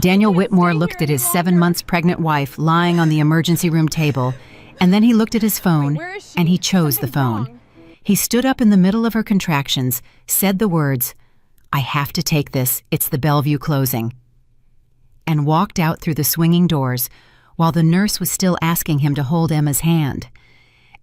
Daniel Whitmore looked at his 7 months pregnant wife lying on the emergency room table, and then he looked at his phone, and he chose the phone. He stood up in the middle of her contractions, said the words, "I have to take this, it's the Bellevue closing," and walked out through the swinging doors while the nurse was still asking him to hold Emma's hand.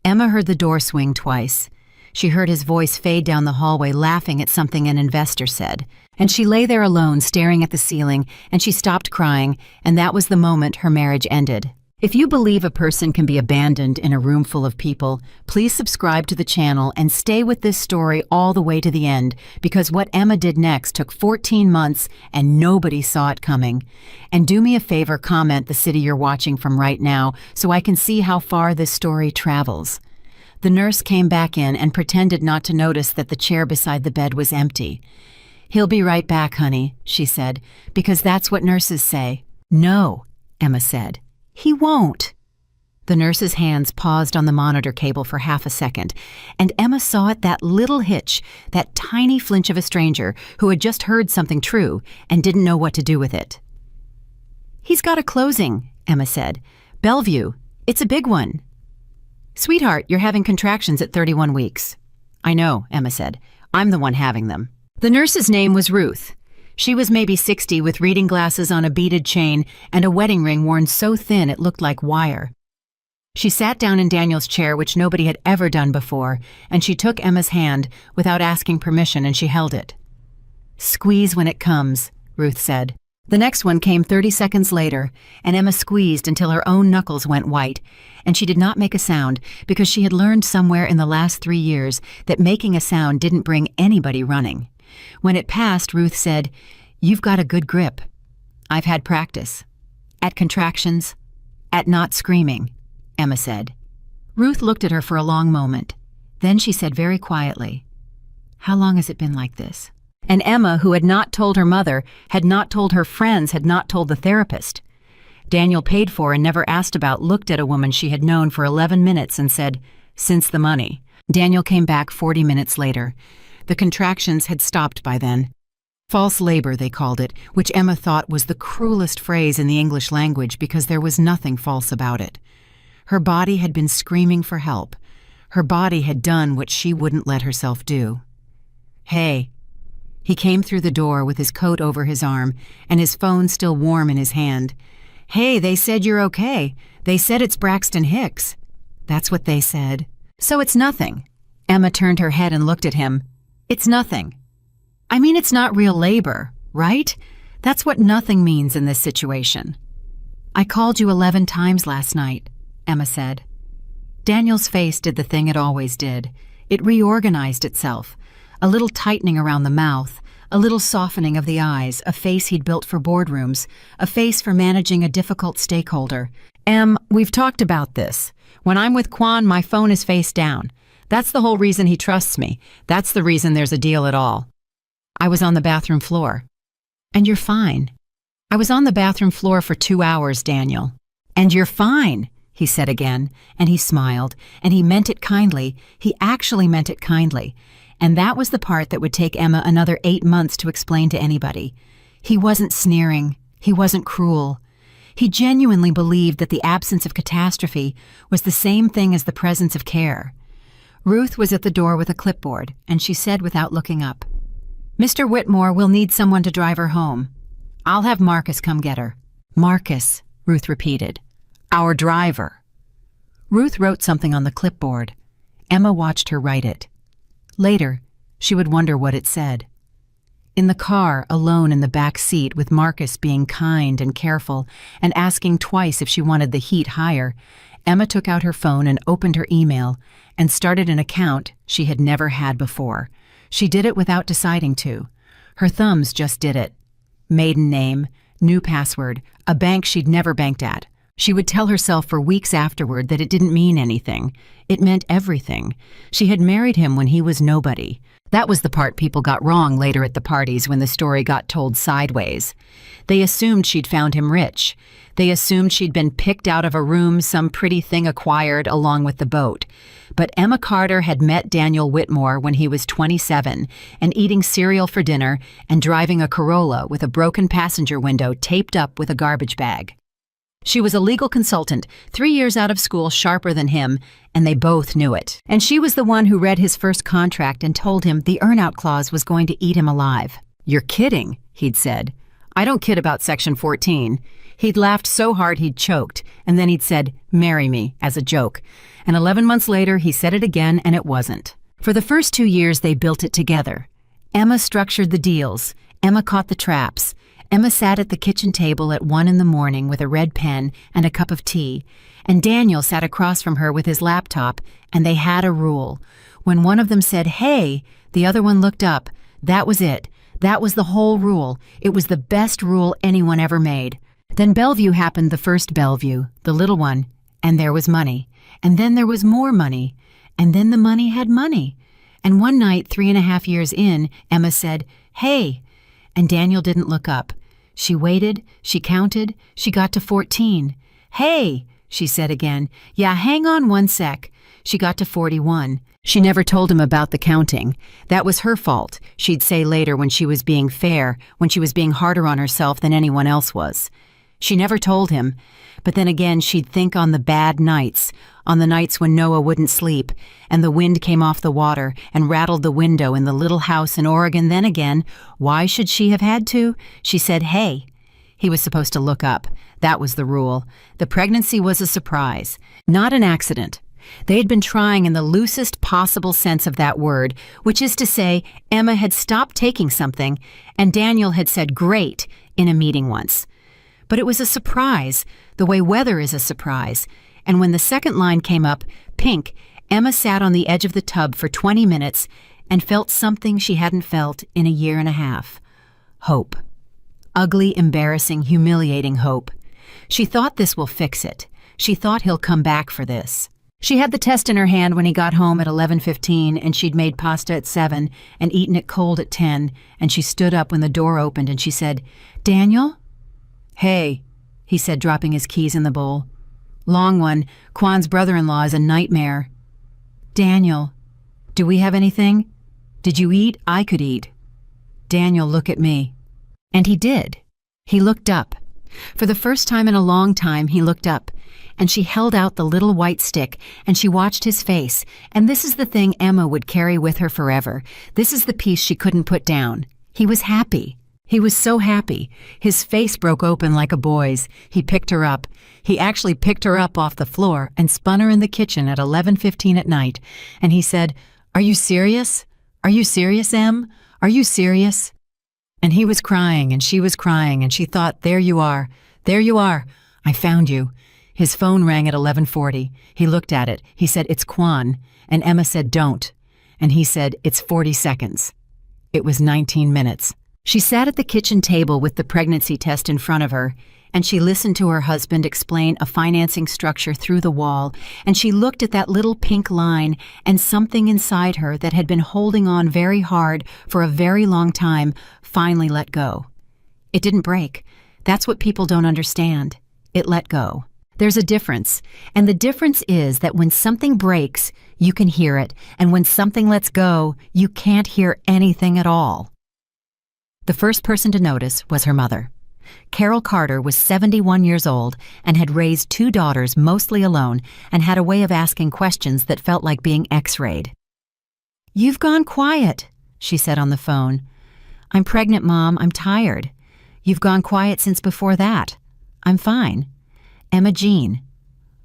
Emma heard the door swing twice. She heard his voice fade down the hallway laughing at something an investor said. And she lay there alone staring at the ceiling, and she stopped crying, and that was the moment her marriage ended. If you believe a person can be abandoned in a room full of people, please subscribe to the channel and stay with this story all the way to the end, because what Emma did next took 14 months and nobody saw it coming. And do me a favor, comment the city you're watching from right now so I can see how far this story travels. The nurse came back in and pretended not to notice that the chair beside the bed was empty. "He'll be right back, honey," she said, "because that's what nurses say." "No," Emma said. "He won't." The nurse's hands paused on the monitor cable for half a second, and Emma saw it, that little hitch, that tiny flinch of a stranger who had just heard something true and didn't know what to do with it. "He's got a closing," Emma said. "Bellevue. It's a big one." "Sweetheart, you're having contractions at 31 weeks. "I know," Emma said. "I'm the one having them." The nurse's name was Ruth. She was maybe 60 with reading glasses on a beaded chain and a wedding ring worn so thin it looked like wire. She sat down in Daniel's chair, which nobody had ever done before, and she took Emma's hand without asking permission, and she held it. "Squeeze when it comes," Ruth said. The next one came 30 seconds later, and Emma squeezed until her own knuckles went white, and she did not make a sound because she had learned somewhere in the last 3 years that making a sound didn't bring anybody running. When it passed, Ruth said, "You've got a good grip." "I've had practice." "At contractions?" "At not screaming," Emma said. Ruth looked at her for a long moment. Then she said very quietly, "How long has it been like this?" And Emma, who had not told her mother, had not told her friends, had not told the therapist. Daniel paid for and never asked about, looked at a woman she had known for 11 minutes and said, "Since the money." Daniel came back 40 minutes later. The contractions had stopped by then. False labor, they called it, which Emma thought was the cruelest phrase in the English language because there was nothing false about it. Her body had been screaming for help. Her body had done what she wouldn't let herself do. "Hey." He came through the door with his coat over his arm and his phone still warm in his hand. "Hey, they said you're okay. They said it's Braxton Hicks." "That's what they said." "So it's nothing." Emma turned her head and looked at him. "It's nothing." "I mean, it's not real labor, right? That's what nothing means in this situation." "I called you 11 times last night," Emma said. Daniel's face did the thing it always did. It reorganized itself. A little tightening around the mouth, a little softening of the eyes, a face he'd built for boardrooms, a face for managing a difficult stakeholder. We've talked about this. When I'm with Quan, my phone is face down. That's the whole reason he trusts me. That's the reason there's a deal at all." "I was on the bathroom floor." "And you're fine." "I was on the bathroom floor for 2 hours, Daniel." "And you're fine," he said again, and he smiled, and he meant it kindly. He actually meant it kindly. And that was the part that would take Emma another 8 months to explain to anybody. He wasn't sneering. He wasn't cruel. He genuinely believed that the absence of catastrophe was the same thing as the presence of care. Ruth was at the door with a clipboard, and she said without looking up, "Mr. Whitmore will need someone to drive her home. I'll have Marcus come get her." "Marcus," Ruth repeated. "Our driver." Ruth wrote something on the clipboard. Emma watched her write it. Later, she would wonder what it said. In the car, alone in the back seat with Marcus being kind and careful and asking twice if she wanted the heat higher, Emma took out her phone and opened her email and started an account she had never had before. She did it without deciding to. Her thumbs just did it. Maiden name, new password, a bank she'd never banked at. She would tell herself for weeks afterward that it didn't mean anything. It meant everything. She had married him when he was nobody. That was the part people got wrong later at the parties when the story got told sideways. They assumed she'd found him rich. They assumed she'd been picked out of a room some pretty thing acquired along with the boat. But Emma Carter had met Daniel Whitmore when he was 27 and eating cereal for dinner and driving a Corolla with a broken passenger window taped up with a garbage bag. She was a legal consultant, 3 years out of school, sharper than him, and they both knew it. And she was the one who read his first contract and told him the earnout clause was going to eat him alive. "You're kidding," he'd said. "I don't kid about Section 14. He'd laughed so hard he'd choked, and then he'd said, "Marry me," as a joke. And 11 months later, he said it again, and it wasn't. For the first 2 years, they built it together. Emma structured the deals. Emma caught the traps. Emma sat at the kitchen table at 1 a.m. with a red pen and a cup of tea, and Daniel sat across from her with his laptop, and they had a rule. When one of them said, "Hey," the other one looked up. That was it. That was the whole rule. It was the best rule anyone ever made. Then Bellevue happened, the first Bellevue, the little one, and there was money. And then there was more money. And then the money had money. And one night, 3.5 years in, Emma said, "Hey," and Daniel didn't look up. She waited, she counted, she got to 14. "Hey," she said again. "Yeah, hang on 1 sec." She got to 41. She never told him about the counting. That was her fault, she'd say later when she was being fair, when she was being harder on herself than anyone else was. She never told him, but then again she'd think on the bad nights, on the nights when Noah wouldn't sleep, and the wind came off the water and rattled the window in the little house in Oregon. Then again, why should she have had to? She said, "Hey." He was supposed to look up. That was the rule. The pregnancy was a surprise, not an accident. They had been trying in the loosest possible sense of that word, which is to say, Emma had stopped taking something, and Daniel had said, "Great," in a meeting once. But it was a surprise, the way weather is a surprise. And when the second line came up, pink, Emma sat on the edge of the tub for 20 minutes and felt something she hadn't felt in a 1.5 years. Hope. Ugly, embarrassing, humiliating hope. She thought this will fix it. She thought he'll come back for this. She had the test in her hand when he got home at 11:15, and she'd made pasta at 7 and eaten it cold at 10, and she stood up when the door opened and she said, "Daniel?" "Hey," he said, dropping his keys in the bowl. "Long one, Kwan's brother-in-law is a nightmare." "Daniel, do we have anything? Did you eat? I could eat." "Daniel, look at me." And he did. He looked up. For the first time in a long time, he looked up, and she held out the little white stick, and she watched his face. And this is the thing Emma would carry with her forever. This is the piece she couldn't put down. He was happy. He was so happy. His face broke open like a boy's. He picked her up. He actually picked her up off the floor and spun her in the kitchen at 11:15 at night. And he said, "Are you serious? Are you serious, Em? Are you serious?" And he was crying, and she was crying, and she thought, "There you are. There you are. I found you." His phone rang at 11:40. He looked at it. He said, "It's Kwan." And Emma said, "Don't." And he said, "It's 40 seconds." It was 19 minutes. She sat at the kitchen table with the pregnancy test in front of her, and she listened to her husband explain a financing structure through the wall, and she looked at that little pink line, and something inside her that had been holding on very hard for a very long time finally let go. It didn't break. That's what people don't understand. It let go. There's a difference, and the difference is that when something breaks, you can hear it, and when something lets go, you can't hear anything at all. The first person to notice was her mother. Carol Carter was 71 years old and had raised 2 daughters mostly alone and had a way of asking questions that felt like being x-rayed. "You've gone quiet," she said on the phone. "I'm pregnant, Mom. I'm tired." "You've gone quiet since before that." "I'm fine." "Emma Jean."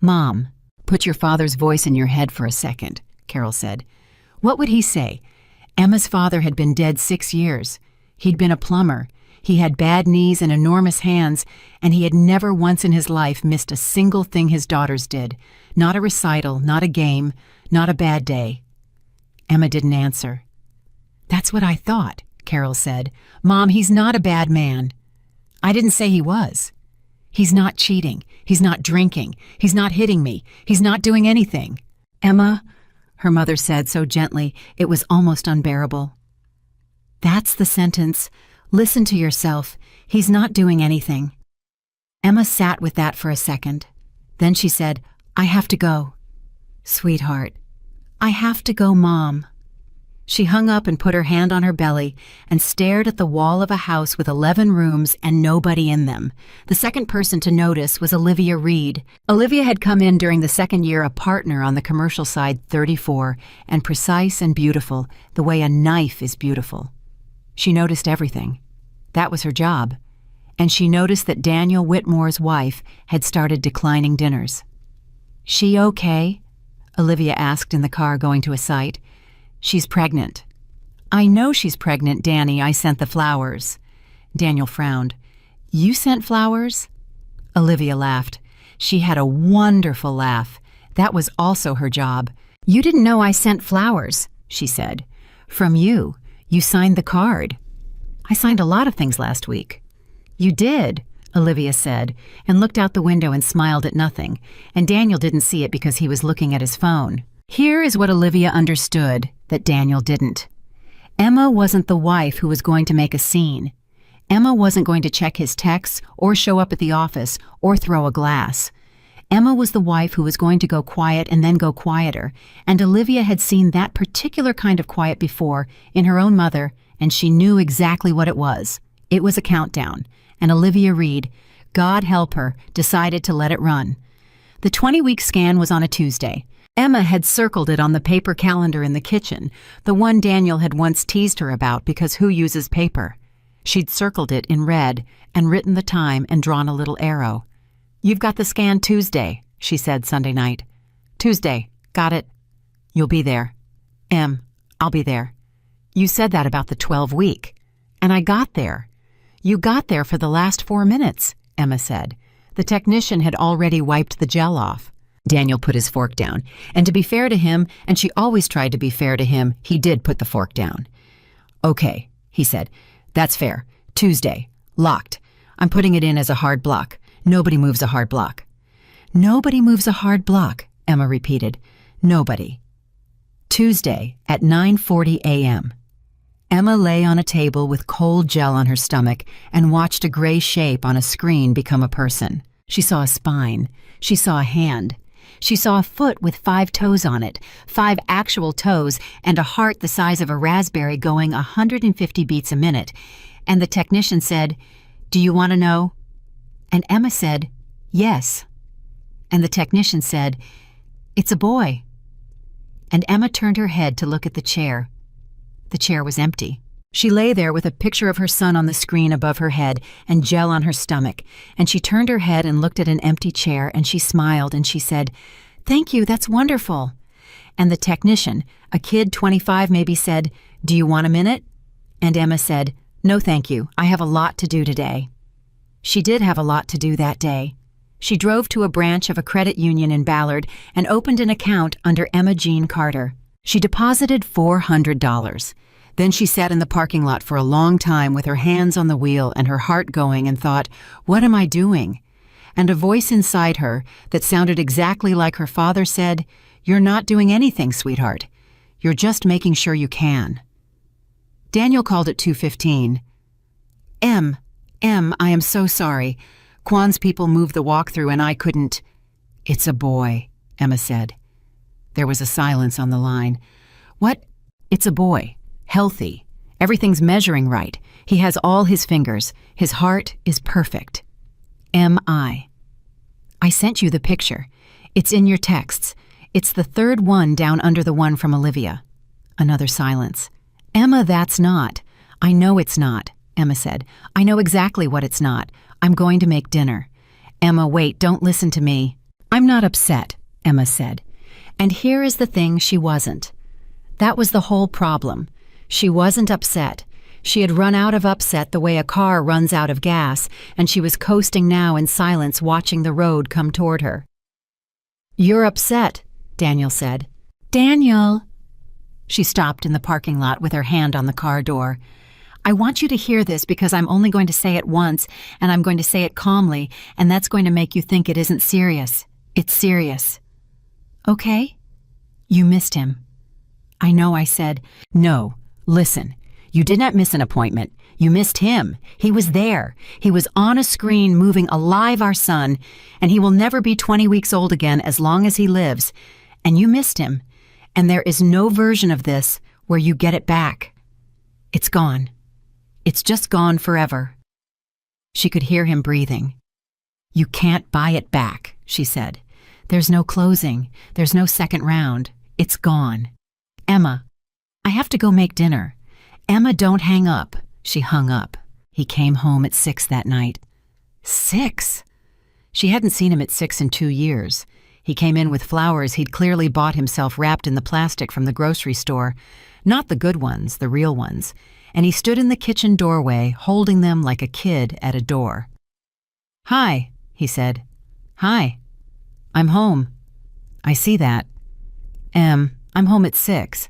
"Mom." "Put your father's voice in your head for a second," Carol said. What would he say? Emma's father had been dead 6 years. He'd been a plumber. He had bad knees and enormous hands, and he had never once in his life missed a single thing his daughters did. Not a recital, not a game, not a bad day. Emma didn't answer. "That's what I thought," Carol said. "Mom, he's not a bad man." "I didn't say he was." "He's not cheating. He's not drinking. He's not hitting me. He's not doing anything." "Emma," her mother said so gently it was almost unbearable. That's the sentence. Listen to yourself. He's not doing anything. Emma sat with that for a second. Then she said, I have to go. Sweetheart, I have to go, Mom. She hung up and put her hand on her belly and stared at the wall of a house with 11 rooms and nobody in them. The second person to notice was Olivia Reed. Olivia had come in during the second year a partner on the commercial side, 34, and precise and beautiful, the way a knife is beautiful. She noticed everything. That was her job. And she noticed that Daniel Whitmore's wife had started declining dinners. She okay? Olivia asked in the car going to a site. She's pregnant. I know she's pregnant, Danny. I sent the flowers. Daniel frowned. You sent flowers? Olivia laughed. She had a wonderful laugh. That was also her job. You didn't know I sent flowers, she said. From you. You signed the card. I signed a lot of things last week. You did, Olivia said, and looked out the window and smiled at nothing, and Daniel didn't see it because he was looking at his phone. Here is what Olivia understood that Daniel didn't. Emma wasn't the wife who was going to make a scene. Emma wasn't going to check his texts or show up at the office or throw a glass. Emma was the wife who was going to go quiet and then go quieter, and Olivia had seen that particular kind of quiet before in her own mother, and she knew exactly what it was. It was a countdown, and Olivia Reed, God help her, decided to let it run. The 20-week scan was on a Tuesday. Emma had circled it on the paper calendar in the kitchen, the one Daniel had once teased her about because who uses paper? She'd circled it in red and written the time and drawn a little arrow. You've got the scan Tuesday, she said Sunday night. Tuesday, got it? You'll be there. I'll be there. You said that about the 12-week. And I got there. You got there for the last 4 minutes, Emma said. The technician had already wiped the gel off. Daniel put his fork down, and to be fair to him, and she always tried to be fair to him, he did put the fork down. Okay, he said. That's fair. Tuesday. Locked. I'm putting it in as a hard block. Nobody moves a hard block. Nobody moves a hard block, Emma repeated. Nobody. Tuesday at 9:40 a.m. Emma lay on a table with cold gel on her stomach and watched a gray shape on a screen become a person. She saw a spine. She saw a hand. She saw a foot with 5 toes on it, 5 actual toes, and a heart the size of a raspberry going 150 beats a minute. And the technician said, Do you want to know? And Emma said, Yes. And the technician said, It's a boy. And Emma turned her head to look at the chair. The chair was empty. She lay there with a picture of her son on the screen above her head and gel on her stomach, and she turned her head and looked at an empty chair, and she smiled, and she said, Thank you, that's wonderful. And the technician, a kid 25 maybe, said, Do you want a minute? And Emma said, No, thank you. I have a lot to do today. She did have a lot to do that day. She drove to a branch of a credit union in Ballard and opened an account under Emma Jean Carter. She deposited $400. Then she sat in the parking lot for a long time with her hands on the wheel and her heart going and thought, What am I doing? And a voice inside her that sounded exactly like her father said, You're not doing anything, sweetheart. You're just making sure you can. Daniel called at 2:15. Em, I am so sorry. Kwan's people moved the walkthrough and I couldn't. It's a boy, Emma said. There was a silence on the line. What? It's a boy. Healthy. Everything's measuring right. He has all his fingers. His heart is perfect. I sent you the picture. It's in your texts. It's the third one down under the one from Olivia. Another silence. Emma, that's not. I know it's not, Emma said. I know exactly what it's not. I'm going to make dinner. Emma, wait, don't listen to me. I'm not upset, Emma said. And here is the thing she wasn't. That was the whole problem. She wasn't upset. She had run out of upset the way a car runs out of gas, and she was coasting now in silence, watching the road come toward her. You're upset, Daniel said. Daniel! She stopped in the parking lot with her hand on the car door. I want you to hear this because I'm only going to say it once, and I'm going to say it calmly, and that's going to make you think it isn't serious. It's serious. Okay? You missed him. I know, I said. No. Listen, You did not miss an appointment. You missed him. He was there. He was on a screen moving alive our son, and he will never be 20 weeks old again as long as he lives. And you missed him. And there is no version of this where you get it back. It's gone. It's just gone forever. She could hear him breathing. You can't buy it back, she said. There's no closing. There's no second round. It's gone. Emma, I have to go make dinner. Emma, don't hang up. She hung up. He came home at 6 that night. 6? She hadn't seen him at 6 in 2 years. He came in with flowers he'd clearly bought himself wrapped in the plastic from the grocery store. Not the good ones, the real ones. And he stood in the kitchen doorway, holding them like a kid at a door. Hi, he said. Hi. I'm home. I see that. I'm home at 6.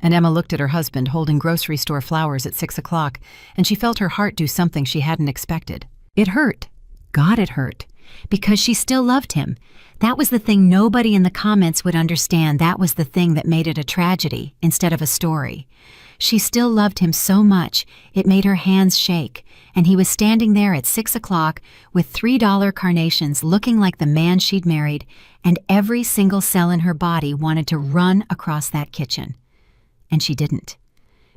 And Emma looked at her husband holding grocery store flowers at 6 o'clock, and she felt her heart do something she hadn't expected. It hurt. God, it hurt. Because she still loved him. That was the thing nobody in the comments would understand. That was the thing that made it a tragedy instead of a story. She still loved him so much, it made her hands shake, and he was standing there at 6 o'clock with $3 carnations looking like the man she'd married, and every single cell in her body wanted to run across that kitchen. And she didn't,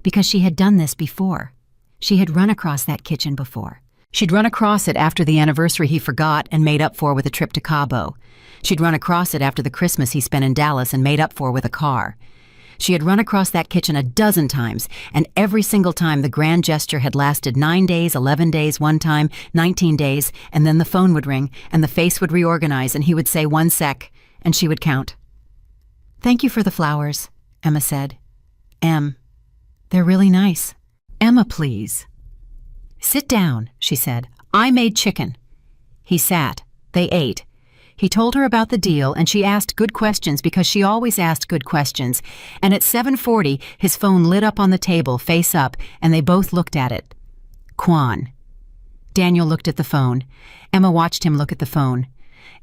because she had done this before. She had run across that kitchen before. She'd run across it after the anniversary he forgot and made up for with a trip to Cabo. She'd run across it after the Christmas he spent in Dallas and made up for with a car. She had run across that kitchen a dozen times, and every single time the grand gesture had lasted 9 days, 11 days, one time, 19 days, and then the phone would ring, and the face would reorganize, and he would say 1 sec, and she would count. Thank you for the flowers, Emma said. They're really nice. Emma, please. Sit down, she said. I made chicken. He sat. They ate. He told her about the deal, and she asked good questions because she always asked good questions. And at 7:40, his phone lit up on the table, face up, and they both looked at it. Quan. Daniel looked at the phone. Emma watched him look at the phone.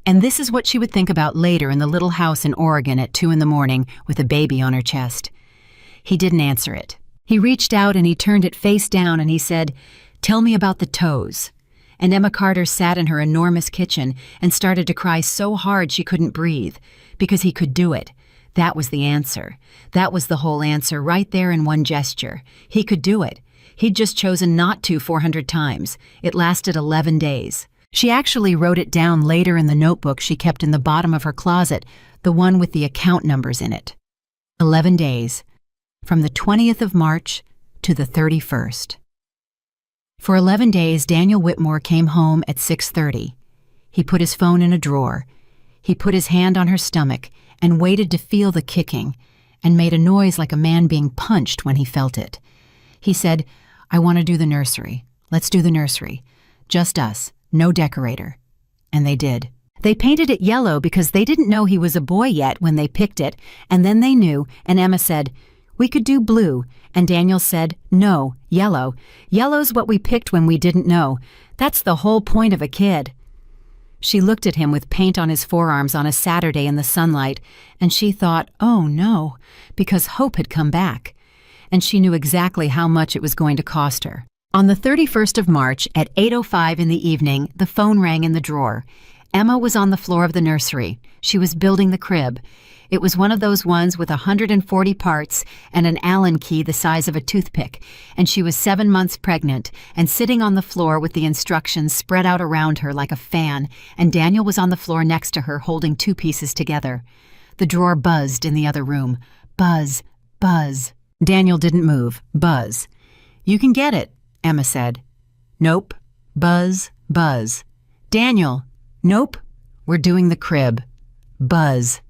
And this is what she would think about later in the little house in Oregon at 2 in the morning with a baby on her chest. He didn't answer it. He reached out and he turned it face down and he said, "Tell me about the toes." And Emma Carter sat in her enormous kitchen and started to cry so hard she couldn't breathe, because he could do it. That was the answer. That was the whole answer right there in one gesture. He could do it. He'd just chosen not to 400 times. It lasted 11 days. She actually wrote it down later in the notebook she kept in the bottom of her closet, the one with the account numbers in it. 11 days. From the 20th of March to the 31st. For 11 days, Daniel Whitmore came home at 6:30. He put his phone in a drawer. He put his hand on her stomach and waited to feel the kicking, and made a noise like a man being punched when he felt it. He said, "I want to do the nursery. Let's do the nursery. Just us, no decorator." And they did. They painted it yellow because they didn't know he was a boy yet when they picked it, and then they knew, and Emma said, "We could do blue," and Daniel said, "No, yellow. Yellow's what we picked when we didn't know. That's the whole point of a kid." She looked at him with paint on his forearms on a Saturday in the sunlight, and she thought, oh no, because hope had come back. And she knew exactly how much it was going to cost her. On the 31st of March at 8:05 in the evening, the phone rang in the drawer. Emma was on the floor of the nursery. She was building the crib. It was one of those ones with 140 parts and an Allen key the size of a toothpick, and she was 7 months pregnant and sitting on the floor with the instructions spread out around her like a fan, and Daniel was on the floor next to her holding 2 pieces together. The drawer buzzed in the other room. Buzz, buzz. Daniel didn't move. Buzz. "You can get it," Emma said. "Nope. Buzz, buzz." "Daniel." "Nope. We're doing the crib." Buzz.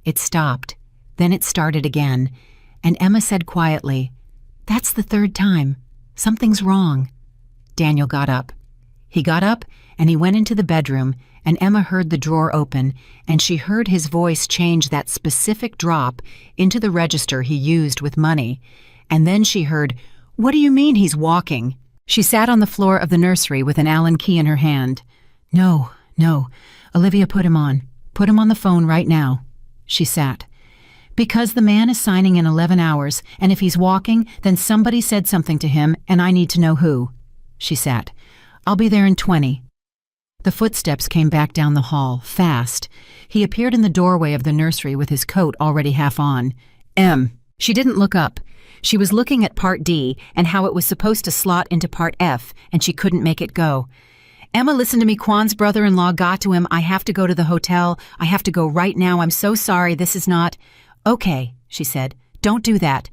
It stopped. Then it started again. And Emma said quietly, "That's the 3rd time. Something's wrong." Daniel got up. He got up and he went into the bedroom, and Emma heard the drawer open, and she heard his voice change that specific drop into the register he used with money. And then she heard, "What do you mean he's walking?" She sat on the floor of the nursery with an Allen key in her hand. No. Olivia, put him on. Put him on the phone right now." She sat. Because the man is signing in 11 hours, and if he's walking, then somebody said something to him, and I need to know who. She sat. I'll be there in 20. The footsteps came back down the hall, fast. He appeared in the doorway of the nursery with his coat already half on. M. She didn't look up. She was looking at Part D and how it was supposed to slot into Part F, and she couldn't make it go. Emma, listen to me. Kwan's brother-in-law got to him. I have to go to the hotel. I have to go right now. I'm so sorry. This is not... Okay, she said. Don't do that.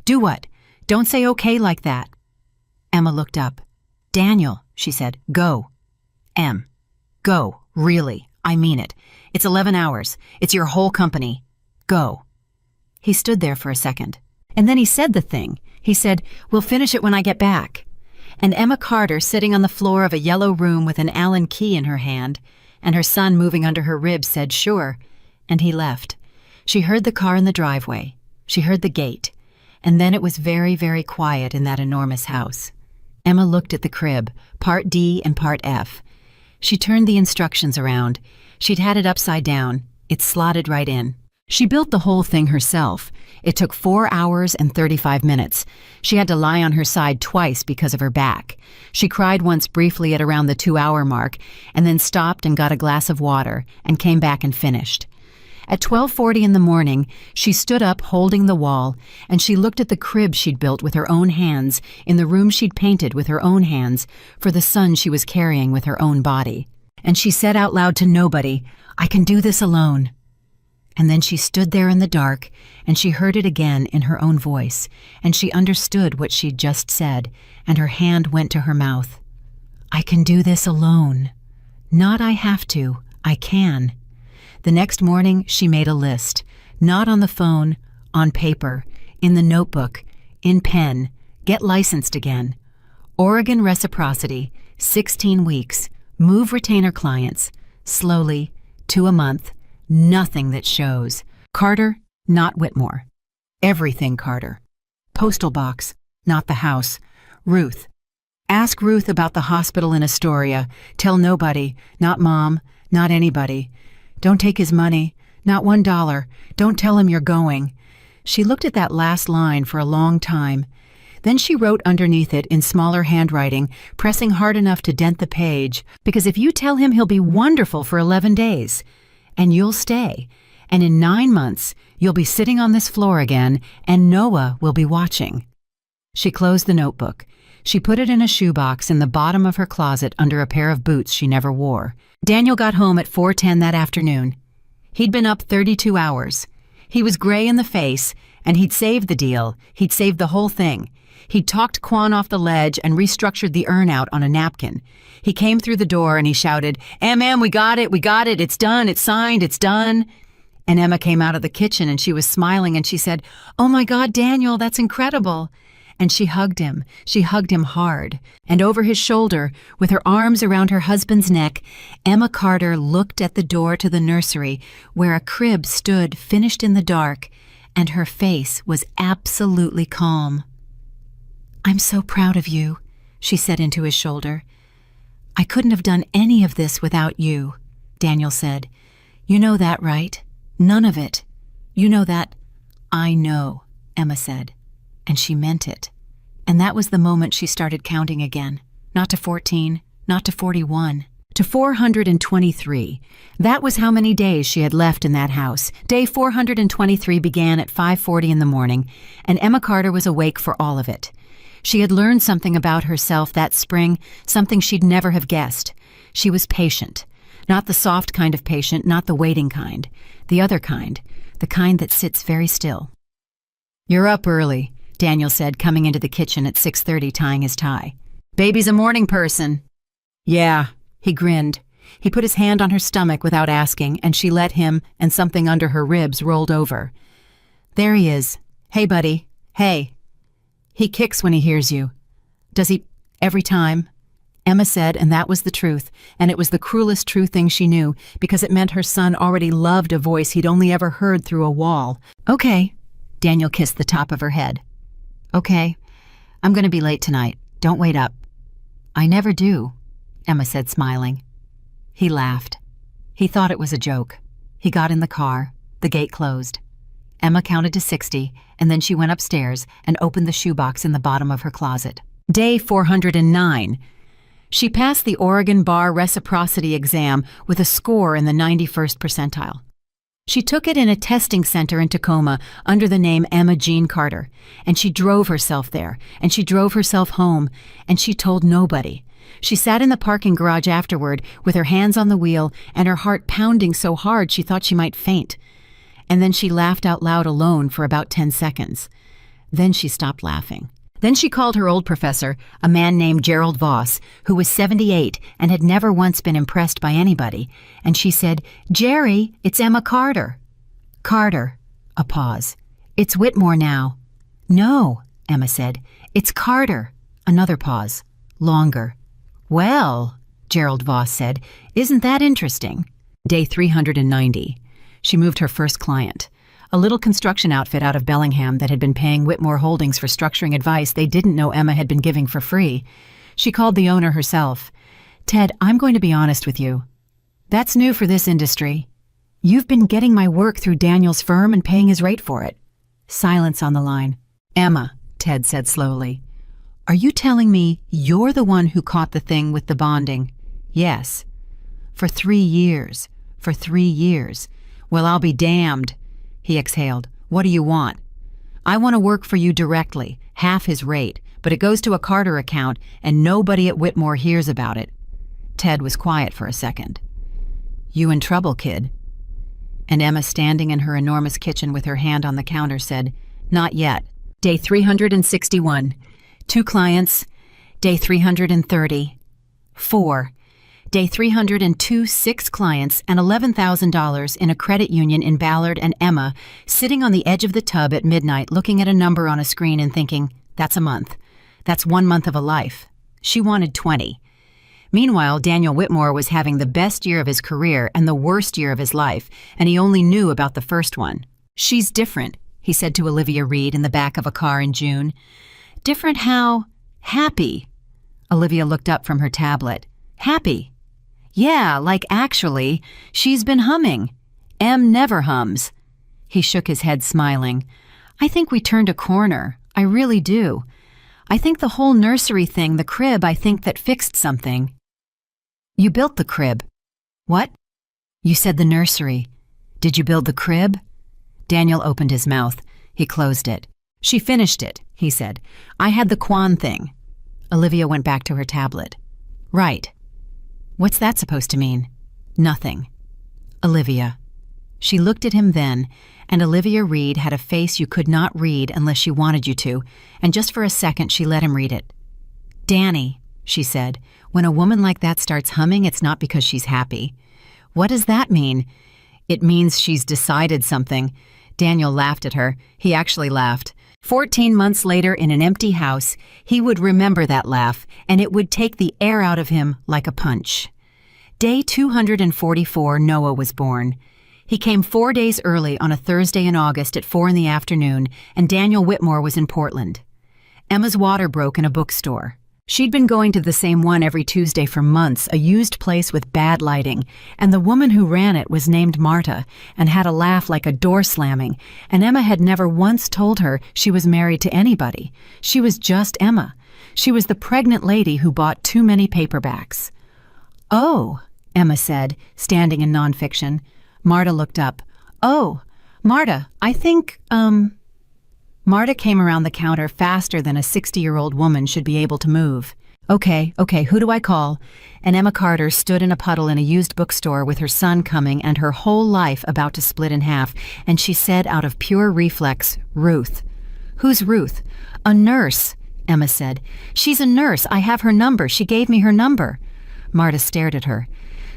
Do what? Don't say okay like that. Emma looked up. Daniel, she said. Go. M. Go. Really. I mean it. It's 11 hours. It's your whole company. Go. He stood there for a second. And then he said the thing. He said, we'll finish it when I get back. And Emma Carter, sitting on the floor of a yellow room with an Allen key in her hand, and her son moving under her ribs, said, sure. And he left. She heard the car in the driveway. She heard the gate. And then it was very, very quiet in that enormous house. Emma looked at the crib, Part D and Part F. She turned the instructions around. She'd had it upside down. It slotted right in. She built the whole thing herself. It took 4 hours and 35 minutes. She had to lie on her side twice because of her back. She cried once briefly at around the 2-hour mark, and then stopped and got a glass of water, and came back and finished. At 12:40 in the morning, she stood up holding the wall, and she looked at the crib she'd built with her own hands in the room she'd painted with her own hands for the son she was carrying with her own body. And she said out loud to nobody, I can do this alone. And then she stood there in the dark, and she heard it again in her own voice, and she understood what she'd just said, and her hand went to her mouth. I can do this alone. Not I have to, I can. The next morning, she made a list, not on the phone, on paper, in the notebook, in pen, get licensed again. Oregon reciprocity, 16 weeks, move retainer clients, slowly, 2 a month, nothing that shows. Carter, not Whitmore. Everything Carter. Postal box, not the house. Ruth. Ask Ruth about the hospital in Astoria. Tell nobody, not Mom, not anybody. Don't take his money, not $1. Don't tell him you're going. She looked at that last line for a long time. Then she wrote underneath it in smaller handwriting, pressing hard enough to dent the page, because if you tell him he'll be wonderful for 11 days, and you'll stay, and in 9 months, you'll be sitting on this floor again, and Noah will be watching. She closed the notebook. She put it in a shoebox in the bottom of her closet under a pair of boots she never wore. Daniel got home at 4:10 that afternoon. He'd been up 32 hours. He was gray in the face, and he'd saved the deal. He'd saved the whole thing. He'd talked Kwan off the ledge and restructured the urn out on a napkin. He came through the door and he shouted, "Em, we got it, it's done, it's signed, it's done." And Emma came out of the kitchen and she was smiling and she said, "Oh my God, Daniel, that's incredible." And she hugged him hard. And over his shoulder, with her arms around her husband's neck, Emma Carter looked at the door to the nursery where a crib stood finished in the dark, and her face was absolutely calm. "I'm so proud of you," she said into his shoulder. "I couldn't have done any of this without you," Daniel said. "You know that, right? None of it. You know that." "I know," Emma said. And she meant it. And that was the moment she started counting again. Not to 14, not to 41, to 423. That was how many days she had left in that house. Day 423 began at 5:40 in the morning, and Emma Carter was awake for all of it. She had learned something about herself that spring, something she'd never have guessed. She was patient. Not the soft kind of patient, not the waiting kind. The other kind, the kind that sits very still. "You're up early," Daniel said, coming into the kitchen at 6:30, tying his tie. "Baby's a morning person." "Yeah," he grinned. He put his hand on her stomach without asking, and she let him, and something under her ribs rolled over. "There he is. Hey, buddy. Hey." "He kicks when he hears you." "Does he every time?" Emma said, and that was the truth, and it was the cruelest true thing she knew, because it meant her son already loved a voice he'd only ever heard through a wall. "Okay." Daniel kissed the top of her head. "Okay, I'm going to be late tonight. Don't wait up." "I never do," Emma said, smiling. He laughed. He thought it was a joke. He got in the car. The gate closed. Emma counted to 60, and then she went upstairs and opened the shoebox in the bottom of her closet. Day 409. She passed the Oregon Bar Reciprocity exam with a score in the 91st percentile. She took it in a testing center in Tacoma under the name Emma Jean Carter, and she drove herself there, and she drove herself home, and she told nobody. She sat in the parking garage afterward with her hands on the wheel and her heart pounding so hard she thought she might faint. And then she laughed out loud alone for about 10 seconds. Then she stopped laughing. Then she called her old professor, a man named Gerald Voss, who was 78 and had never once been impressed by anybody, and she said, "Jerry, it's Emma Carter." "Carter." A pause. "It's Whitmore now." "No," Emma said. "It's Carter." Another pause. Longer. "Well," Gerald Voss said, "isn't that interesting?" Day 390. She moved her first client. A little construction outfit out of Bellingham that had been paying Whitmore Holdings for structuring advice they didn't know Emma had been giving for free. She called the owner herself. "Ted, I'm going to be honest with you. That's new for this industry. You've been getting my work through Daniel's firm and paying his rate for it." Silence on the line. "Emma," Ted said slowly, "are you telling me you're the one who caught the thing with the bonding?" "Yes." "For 3 years. For 3 years. Well, I'll be damned." He exhaled. "What do you want?" "I want to work for you directly, half his rate, but it goes to a Carter account and nobody at Whitmore hears about it." Ted was quiet for a second. "You in trouble, kid?" And Emma, standing in her enormous kitchen with her hand on the counter, said, "Not yet." Day 361. 2 clients. Day 330. 4. Day 302, 6 clients and $11,000 in a credit union in Ballard, and Emma sitting on the edge of the tub at midnight looking at a number on a screen and thinking, that's a month. That's 1 month of a life. She wanted 20. Meanwhile, Daniel Whitmore was having the best year of his career and the worst year of his life, and he only knew about the first one. "She's different," he said to Olivia Reed in the back of a car in June. "Different how?" "Happy." Olivia looked up from her tablet. "Happy?" "Yeah, like actually, she's been humming. Em never hums." He shook his head, smiling. "I think we turned a corner. I really do. I think the whole nursery thing, the crib, I think that fixed something." "You built the crib." "What?" "You said the nursery. Did you build the crib?" Daniel opened his mouth. He closed it. "She finished it," he said. "I had the Quan thing." Olivia went back to her tablet. "Right. What's that supposed to mean?" "Nothing." "Olivia." She looked at him then, and Olivia Reed had a face you could not read unless she wanted you to, and just for a second she let him read it. "Danny," she said, "when a woman like that starts humming, it's not because she's happy." "What does that mean?" "It means she's decided something." Daniel laughed at her. He actually laughed. 14 months later, in an empty house, he would remember that laugh, and it would take the air out of him like a punch. Day 244, Noah was born. He came 4 days early on a Thursday in August at 4 in the afternoon, and Daniel Whitmore was in Portland. Emma's water broke in a bookstore. She'd been going to the same one every Tuesday for months, a used place with bad lighting, and the woman who ran it was named Marta and had a laugh like a door slamming, and Emma had never once told her she was married to anybody. She was just Emma. She was the pregnant lady who bought too many paperbacks. "Oh," Emma said, standing in nonfiction. Marta looked up. "Oh, Marta, I think, Marta came around the counter faster than a 60-year-old woman should be able to move. Okay, who do I call?" And Emma Carter stood in a puddle in a used bookstore with her son coming and her whole life about to split in half, and she said out of pure reflex, "Ruth." "Who's Ruth?" "A nurse," Emma said. "She's a nurse. I have her number. She gave me her number." Marta stared at her.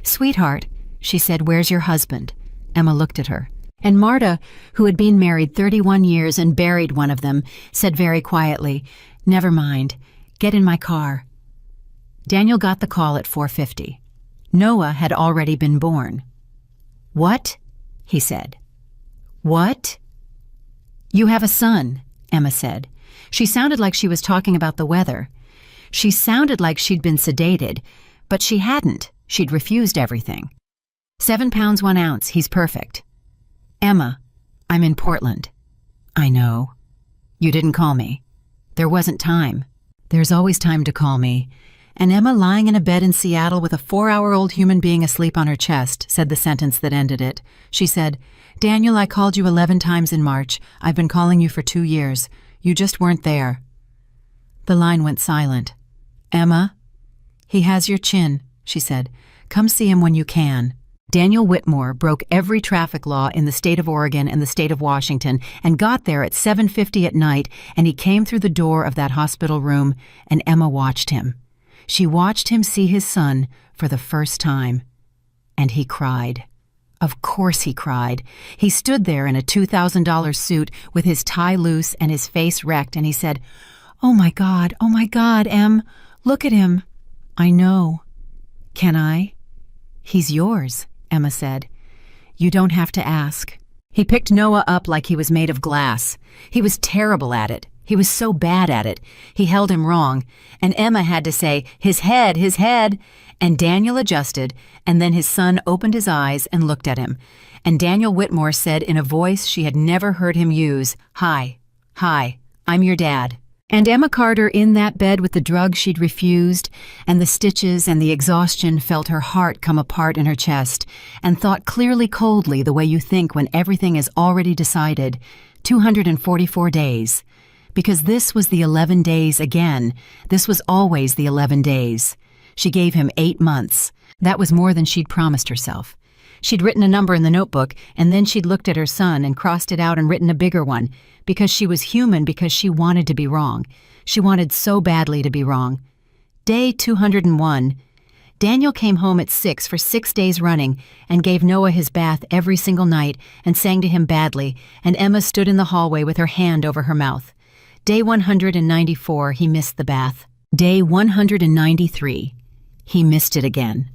"Sweetheart," she said, "where's your husband?" Emma looked at her. And Marta, who had been married 31 years and buried one of them, said very quietly, "Never mind. Get in my car." Daniel got the call at 4:50. Noah had already been born. "What?" he said. "What?" "You have a son," Emma said. She sounded like she was talking about the weather. She sounded like she'd been sedated, but she hadn't. She'd refused everything. 7 pounds 1 ounce. He's perfect. "Emma, I'm in Portland." I know. You didn't call me. There wasn't time. There's always time to call me. And Emma, lying in a bed in Seattle with a 4-hour-old human being asleep on her chest, said the sentence that ended it. She said, "Daniel, I called you 11 times in March. I've been calling you for 2 years. You just weren't there." The line went silent. "Emma?" "He has your chin," she said. "Come see him when you can." Daniel Whitmore broke every traffic law in the state of Oregon and the state of Washington and got there at 7:50 at night, and he came through the door of that hospital room, and Emma watched him. She watched him see his son for the first time. And he cried. Of course he cried. He stood there in a $2,000 suit with his tie loose and his face wrecked, and he said, oh my God, Em, look at him." "I know." "Can I?" "He's yours," Emma said. "You don't have to ask." He picked Noah up like he was made of glass. He was terrible at it. He was so bad at it. He held him wrong, and Emma had to say, his head, and Daniel adjusted, and then his son opened his eyes and looked at him, and Daniel Whitmore said in a voice she had never heard him use, Hi, I'm your dad." And Emma Carter, in that bed with the drug she'd refused, and the stitches and the exhaustion, felt her heart come apart in her chest, and thought clearly, coldly, the way you think when everything is already decided, 244 days. Because this was the 11 days again. This was always the 11 days. She gave him 8 months. That was more than she'd promised herself. She'd written a number in the notebook, and then she'd looked at her son and crossed it out and written a bigger one, because she was human, because she wanted to be wrong. She wanted so badly to be wrong. Day 201. Daniel came home at 6 for 6 days running and gave Noah his bath every single night and sang to him badly, and Emma stood in the hallway with her hand over her mouth. Day 194, he missed the bath. Day 193, he missed it again.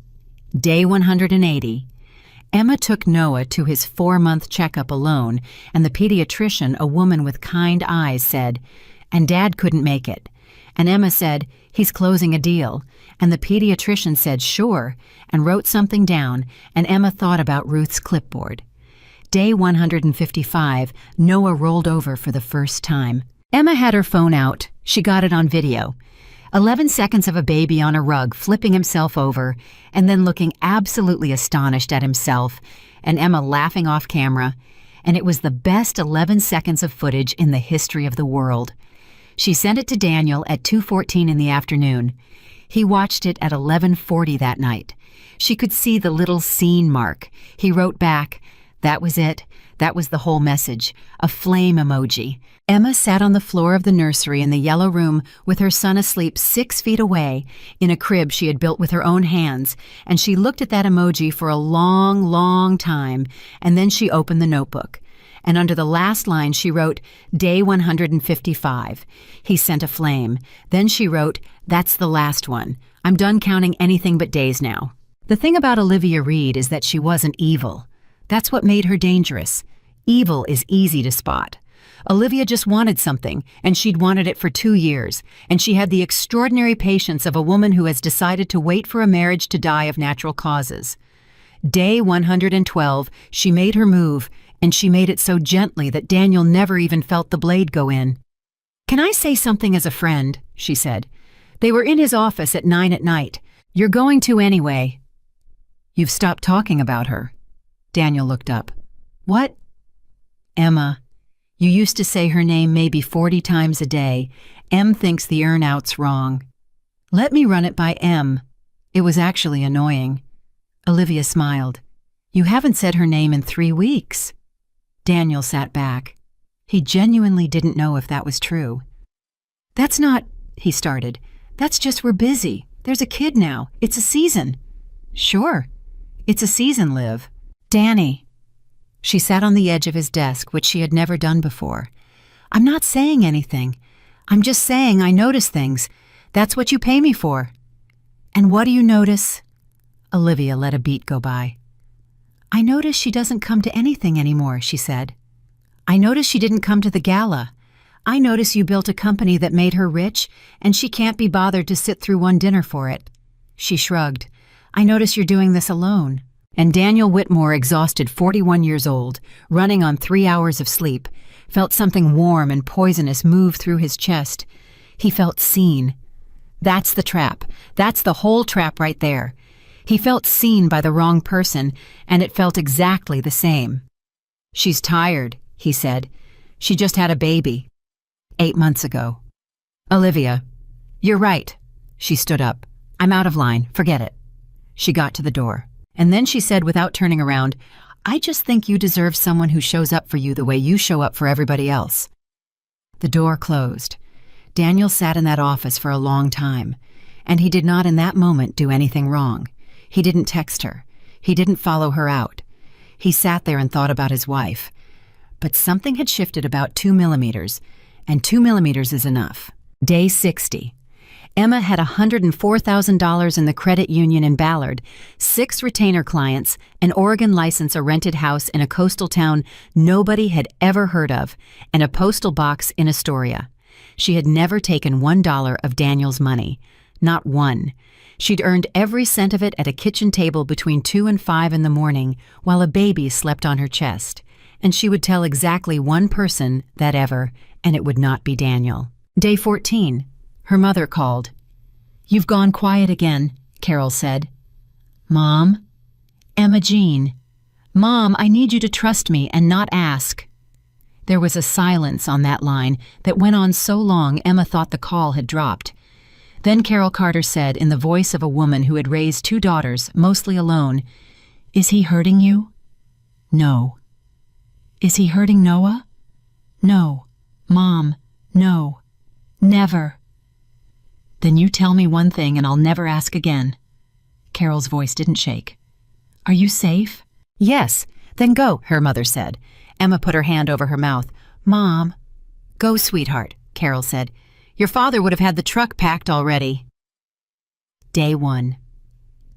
Day 180, Emma took Noah to his 4-month checkup alone, and the pediatrician, a woman with kind eyes, said, "And Dad couldn't make it." And Emma said, "He's closing a deal." And the pediatrician said, "Sure," and wrote something down, and Emma thought about Ruth's clipboard. Day 155, Noah rolled over for the first time. Emma had her phone out. She got it on video. 11 seconds of a baby on a rug flipping himself over, and then looking absolutely astonished at himself, and Emma laughing off camera, and it was the best 11 seconds of footage in the history of the world. She sent it to Daniel at 2:14 in the afternoon. He watched it at 11:40 that night. She could see the little scene mark. He wrote back, "That was it. That was the whole message." A flame emoji. Emma sat on the floor of the nursery in the yellow room with her son asleep 6 feet away in a crib she had built with her own hands, and she looked at that emoji for a long, long time, and then she opened the notebook. And under the last line she wrote, Day 155. He sent a flame. Then she wrote, "That's the last one. I'm done counting anything but days now." The thing about Olivia Reed is that she wasn't evil. That's what made her dangerous. Evil is easy to spot. Olivia just wanted something, and she'd wanted it for 2 years, and she had the extraordinary patience of a woman who has decided to wait for a marriage to die of natural causes. Day 112, she made her move, and she made it so gently that Daniel never even felt the blade go in. "Can I say something as a friend?" she said. They were in his office at 9 at night. "You're going to anyway." "You've stopped talking about her." Daniel looked up. "What?" "Emma. You used to say her name maybe 40 times a day. Em thinks the earn-out's wrong." "Let me run it by Em." It was actually annoying. Olivia smiled. "You haven't said her name in 3 weeks." Daniel sat back. He genuinely didn't know if that was true. "That's not," he started. "That's just we're busy. There's a kid now. It's a season." "Sure. It's a season, Liv." "Danny." She sat on the edge of his desk, which she had never done before. "I'm not saying anything. I'm just saying I notice things. That's what you pay me for." "And what do you notice?" Olivia let a beat go by. "I notice she doesn't come to anything anymore," she said. "I notice she didn't come to the gala. I notice you built a company that made her rich, and she can't be bothered to sit through one dinner for it." She shrugged. "I notice you're doing this alone." And Daniel Whitmore, exhausted, 41 years old, running on 3 hours of sleep, felt something warm and poisonous move through his chest. He felt seen. That's the trap. That's the whole trap right there. He felt seen by the wrong person, and it felt exactly the same. "She's tired," he said. "She just had a baby. 8 months ago." "Olivia, you're right." She stood up. "I'm out of line. Forget it." She got to the door. And then she said, without turning around, "I just think you deserve someone who shows up for you the way you show up for everybody else." The door closed. Daniel sat in that office for a long time, and he did not in that moment do anything wrong. He didn't text her. He didn't follow her out. He sat there and thought about his wife. But something had shifted about 2 millimeters, and 2 millimeters is enough. Day 60. Emma had $104,000 in the credit union in Ballard, 6 retainer clients, an Oregon license, a rented house in a coastal town nobody had ever heard of, and a postal box in Astoria. She had never taken $1 of Daniel's money. Not one. She'd earned every cent of it at a kitchen table between 2 and 5 in the morning while a baby slept on her chest. And she would tell exactly one person that ever, and it would not be Daniel. Day 14. Her mother called. "You've gone quiet again," Carol said. "Mom?" "Emma Jean." "Mom, I need you to trust me and not ask." There was a silence on that line that went on so long Emma thought the call had dropped. Then Carol Carter said, in the voice of a woman who had raised 2 daughters, mostly alone, "Is he hurting you?" "No." "Is he hurting Noah?" "No." "Mom, no. Never." "Then you tell me one thing and I'll never ask again." Carol's voice didn't shake. "Are you safe?" "Yes." "Then go," her mother said. Emma put her hand over her mouth. "Mom." "Go, sweetheart," Carol said. "Your father would have had the truck packed already." Day 1.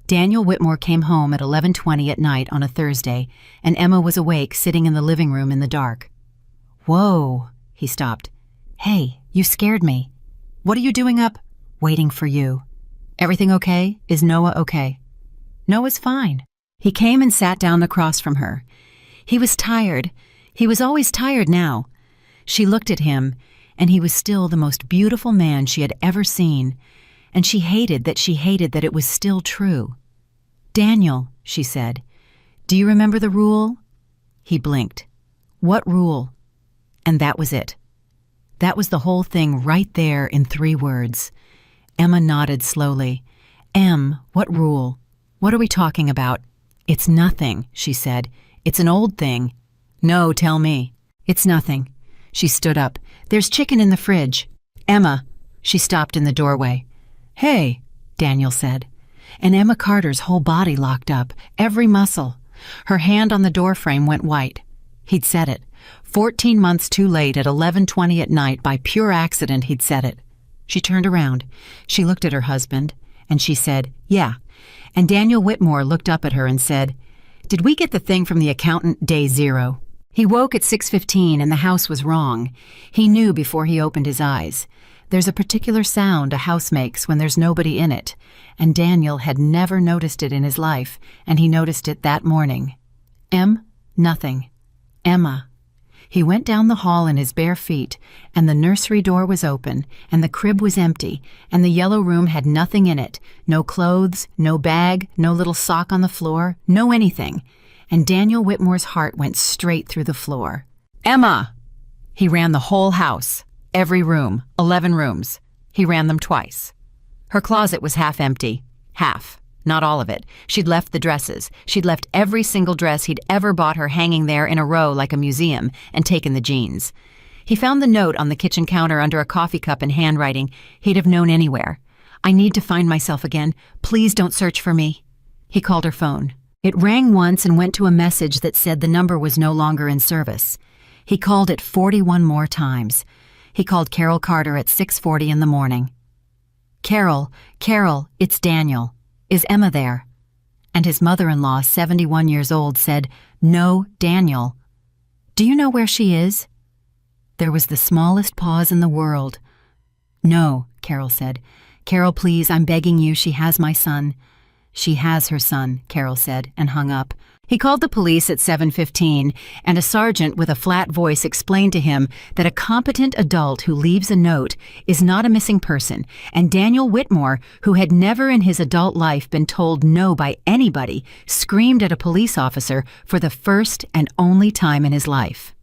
Daniel Whitmore came home at 11:20 at night on a Thursday, and Emma was awake, sitting in the living room in the dark. "Whoa," he stopped. "Hey, you scared me. What are you doing up?" "Waiting for you." "Everything okay? Is Noah okay?" "Noah's fine." He came and sat down across from her. He was tired. He was always tired now. She looked at him, and he was still the most beautiful man she had ever seen, and she hated that it was still true. "Daniel," she said, "do you remember the rule?" He blinked. "What rule?" And that was it. That was the whole thing right there in 3 words. Emma nodded slowly. "Em, what rule? What are we talking about?" "It's nothing," she said. "It's an old thing." "No, tell me." "It's nothing." She stood up. "There's chicken in the fridge." "Emma." She stopped in the doorway. "Hey," Daniel said. And Emma Carter's whole body locked up, every muscle. Her hand on the doorframe went white. He'd said it. 14 months too late at 11:20 at night, by pure accident he'd said it. She turned around. She looked at her husband, and she said, "Yeah." And Daniel Whitmore looked up at her and said, "Did we get the thing from the accountant day 0? He woke at 6:15 and the house was wrong. He knew before he opened his eyes. There's a particular sound a house makes when there's nobody in it, and Daniel had never noticed it in his life, and he noticed it that morning. Nothing. Emma. He went down the hall in his bare feet, and the nursery door was open, and the crib was empty, and the yellow room had nothing in it, no clothes, no bag, no little sock on the floor, no anything. And Daniel Whitmore's heart went straight through the floor. "Emma!" He ran the whole house, every room, 11 rooms. He ran them twice. Her closet was half empty. Half. Not all of it. She'd left the dresses. She'd left every single dress he'd ever bought her hanging there in a row like a museum, and taken the jeans. He found the note on the kitchen counter under a coffee cup in handwriting he'd have known anywhere. "I need to find myself again. Please don't search for me." He called her phone. It rang once and went to a message that said the number was no longer in service. He called it 41 more times. He called Carol Carter at 6:40 in the morning. Carol, it's Daniel. Is Emma there?" And his mother-in-law, 71 years old, said, "No, Daniel." "Do you know where she is?" There was the smallest pause in the world. "No," Carol said. "Carol, please, I'm begging you, she has my son." She has her son, Carol said, and hung up. He called the police at 7:15, and a sergeant with a flat voice explained to him that a competent adult who leaves a note is not a missing person, and Daniel Whitmore, who had never in his adult life been told no by anybody, screamed at a police officer for the first and only time in his life.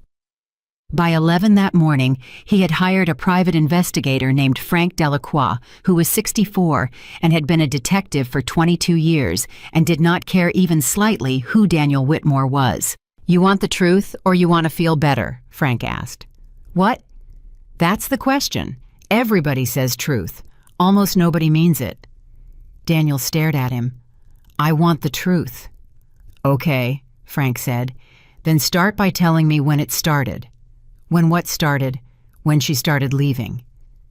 By 11 that morning, he had hired a private investigator named Frank Delacroix, who was 64 and had been a detective for 22 years and did not care even slightly who Daniel Whitmore was. "You want the truth or you want to feel better?" Frank asked. "What?" "That's the question. Everybody says truth. Almost nobody means it." Daniel stared at him. "I want the truth." "Okay," Frank said. "Then start by telling me when it started." "When what started?" "When she started leaving."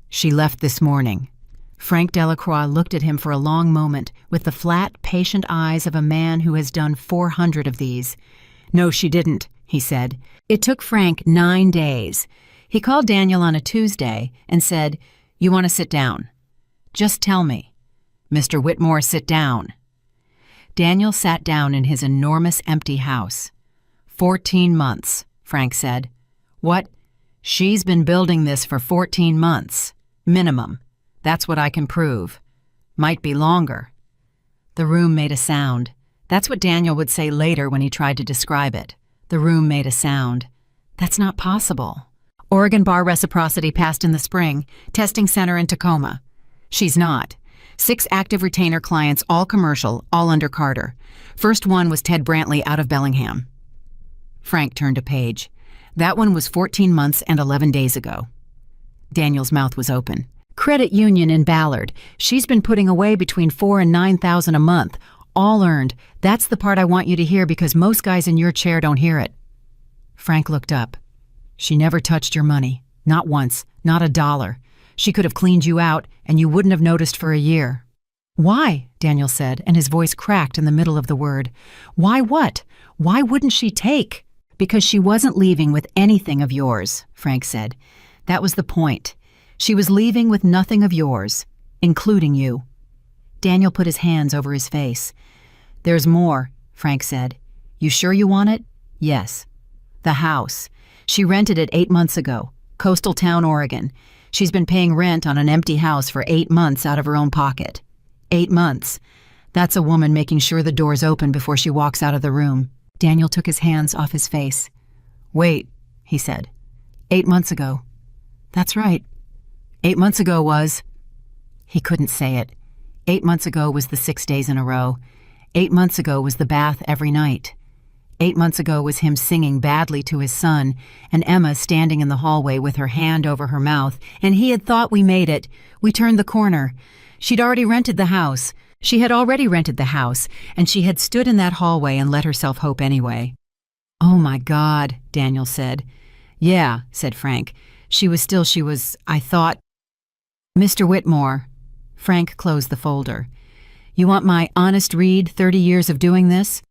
"She left this morning." Frank Delacroix looked at him for a long moment with the flat, patient eyes of a man who has done 400 of these. "No, she didn't," he said. It took Frank 9 days. He called Daniel on a Tuesday and said, "You want to sit down?" "Just tell me." "Mr. Whitmore, sit down." Daniel sat down in his enormous empty house. 14 months, Frank said. "What? She's been building this for 14 months. Minimum. That's what I can prove. Might be longer." The room made a sound. That's what Daniel would say later when he tried to describe it. The room made a sound. "That's not possible." Oregon Bar Reciprocity passed in the spring. Testing center in Tacoma. "She's not. 6 active retainer clients, all commercial, all under Carter. First one was Ted Brantley out of Bellingham." Frank turned a page. "That one was 14 months and 11 days ago." Daniel's mouth was open. "Credit union in Ballard. She's been putting away between $4,000 and $9,000 a month, all earned. That's the part I want you to hear because most guys in your chair don't hear it." Frank looked up. "She never touched your money. Not once. Not a dollar. She could have cleaned you out, and you wouldn't have noticed for a year." "Why?" Daniel said, and his voice cracked in the middle of the word. "Why what? Why wouldn't she take?" "Because she wasn't leaving with anything of yours," Frank said. "That was the point. She was leaving with nothing of yours, including you." Daniel put his hands over his face. "There's more," Frank said. "You sure you want it?" "Yes." "The house. She rented it 8 months ago. Coastal town, Oregon. She's been paying rent on an empty house for 8 months out of her own pocket. 8 months. That's a woman making sure the door's open before she walks out of the room." Daniel took his hands off his face. "Wait," he said. 8 months ago." "That's right. 8 months ago was—" He couldn't say it. 8 months ago was the 6 days in a row. 8 months ago was the bath every night. 8 months ago was him singing badly to his son, and Emma standing in the hallway with her hand over her mouth, and he had thought we made it. We turned the corner. She'd already rented the house. She had already rented the house, and she had stood in that hallway and let herself hope anyway. "Oh, my God," Daniel said. "Yeah," said Frank. She was, I thought—" "Mr. Whitmore." Frank closed the folder. "You want my honest read, 30 years of doing this?"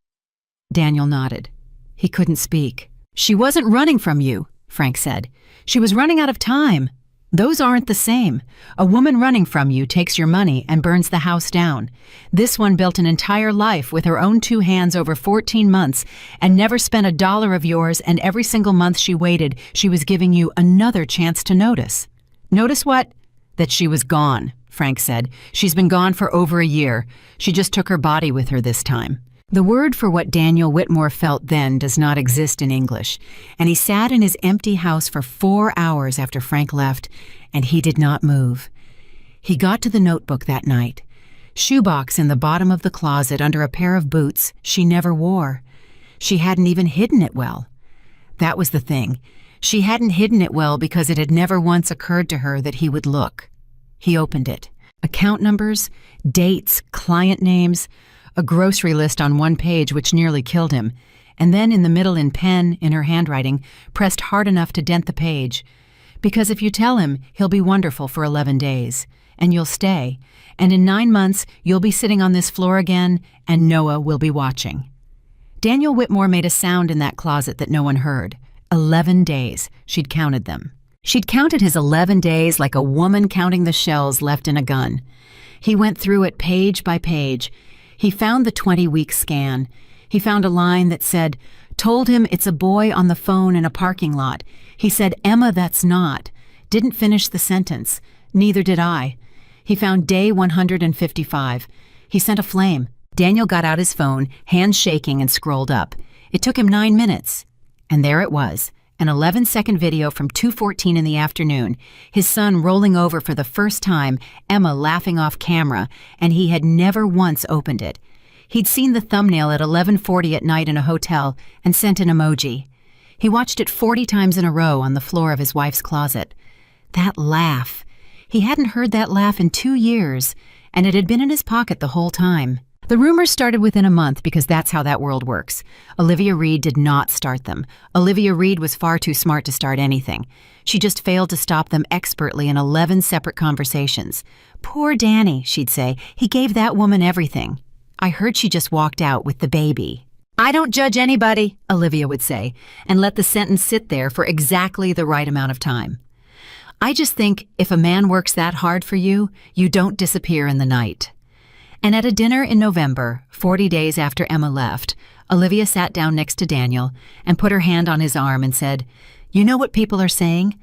Daniel nodded. He couldn't speak. "She wasn't running from you," Frank said. "She was running out of time. Those aren't the same. A woman running from you takes your money and burns the house down. This one built an entire life with her own 2 hands over 14 months and never spent a dollar of yours, and every single month she waited, she was giving you another chance to notice." "Notice what?" "That she was gone," Frank said. "She's been gone for over a year. She just took her body with her this time." The word for what Daniel Whitmore felt then does not exist in English, and he sat in his empty house for 4 hours after Frank left, and he did not move. He got to the notebook that night. Shoebox in the bottom of the closet under a pair of boots she never wore. She hadn't even hidden it well. That was the thing. She hadn't hidden it well because it had never once occurred to her that he would look. He opened it. Account numbers, dates, client names, a grocery list on one page which nearly killed him, and then in the middle in pen, in her handwriting, pressed hard enough to dent the page. "Because if you tell him, he'll be wonderful for 11 days, and you'll stay, and in 9 months you'll be sitting on this floor again, and Noah will be watching." Daniel Whitmore made a sound in that closet that no one heard. 11 days. She'd counted them. She'd counted his 11 days like a woman counting the shells left in a gun. He went through it page by page. He found the 20-week scan. He found a line that said, "Told him it's a boy on the phone in a parking lot. He said, 'Emma, that's not.' Didn't finish the sentence. Neither did I." He found day 155. He sent a flame. Daniel got out his phone, hands shaking, and scrolled up. It took him 9 minutes. And there it was, an 11-second video from 2:14 in the afternoon, his son rolling over for the first time, Emma laughing off camera, and he had never once opened it. He'd seen the thumbnail at 11:40 at night in a hotel and sent an emoji. He watched it 40 times in a row on the floor of his wife's closet. That laugh. He hadn't heard that laugh in 2 years, and it had been in his pocket the whole time. The rumors started within a month because that's how that world works. Olivia Reed did not start them. Olivia Reed was far too smart to start anything. She just failed to stop them expertly in 11 separate conversations. "Poor Danny," she'd say. "He gave that woman everything. I heard she just walked out with the baby." "I don't judge anybody," Olivia would say, and let the sentence sit there for exactly the right amount of time. "I just think if a man works that hard for you, you don't disappear in the night." And at a dinner in November, 40 days after Emma left, Olivia sat down next to Daniel and put her hand on his arm and said, "You know what people are saying?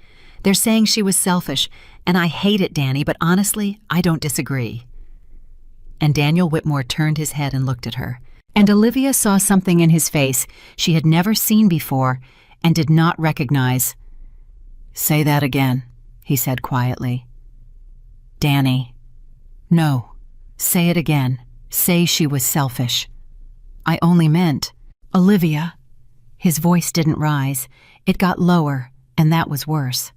They're saying she was selfish, and I hate it, Danny, but honestly, I don't disagree." And Daniel Whitmore turned his head and looked at her. And Olivia saw something in his face she had never seen before and did not recognize. "Say that again," he said quietly. "Danny." "No. Say it again. Say she was selfish." "I only meant, Olivia." His voice didn't rise. It got lower, and that was worse.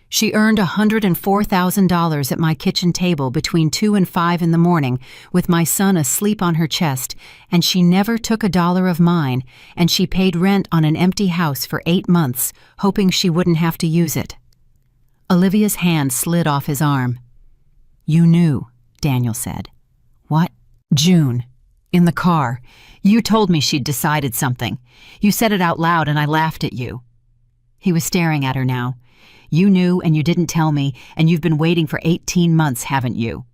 "She earned $104,000 at my kitchen table between 2 and 5 in the morning with my son asleep on her chest, and she never took $1 of mine, and she paid rent on an empty house for 8 months, hoping she wouldn't have to use it." Olivia's hand slid off his arm. "You knew," Daniel said. "What?" "June. In the car. You told me she'd decided something. You said it out loud and I laughed at you." He was staring at her now. "You knew and you didn't tell me, and you've been waiting for 18 months, haven't you?"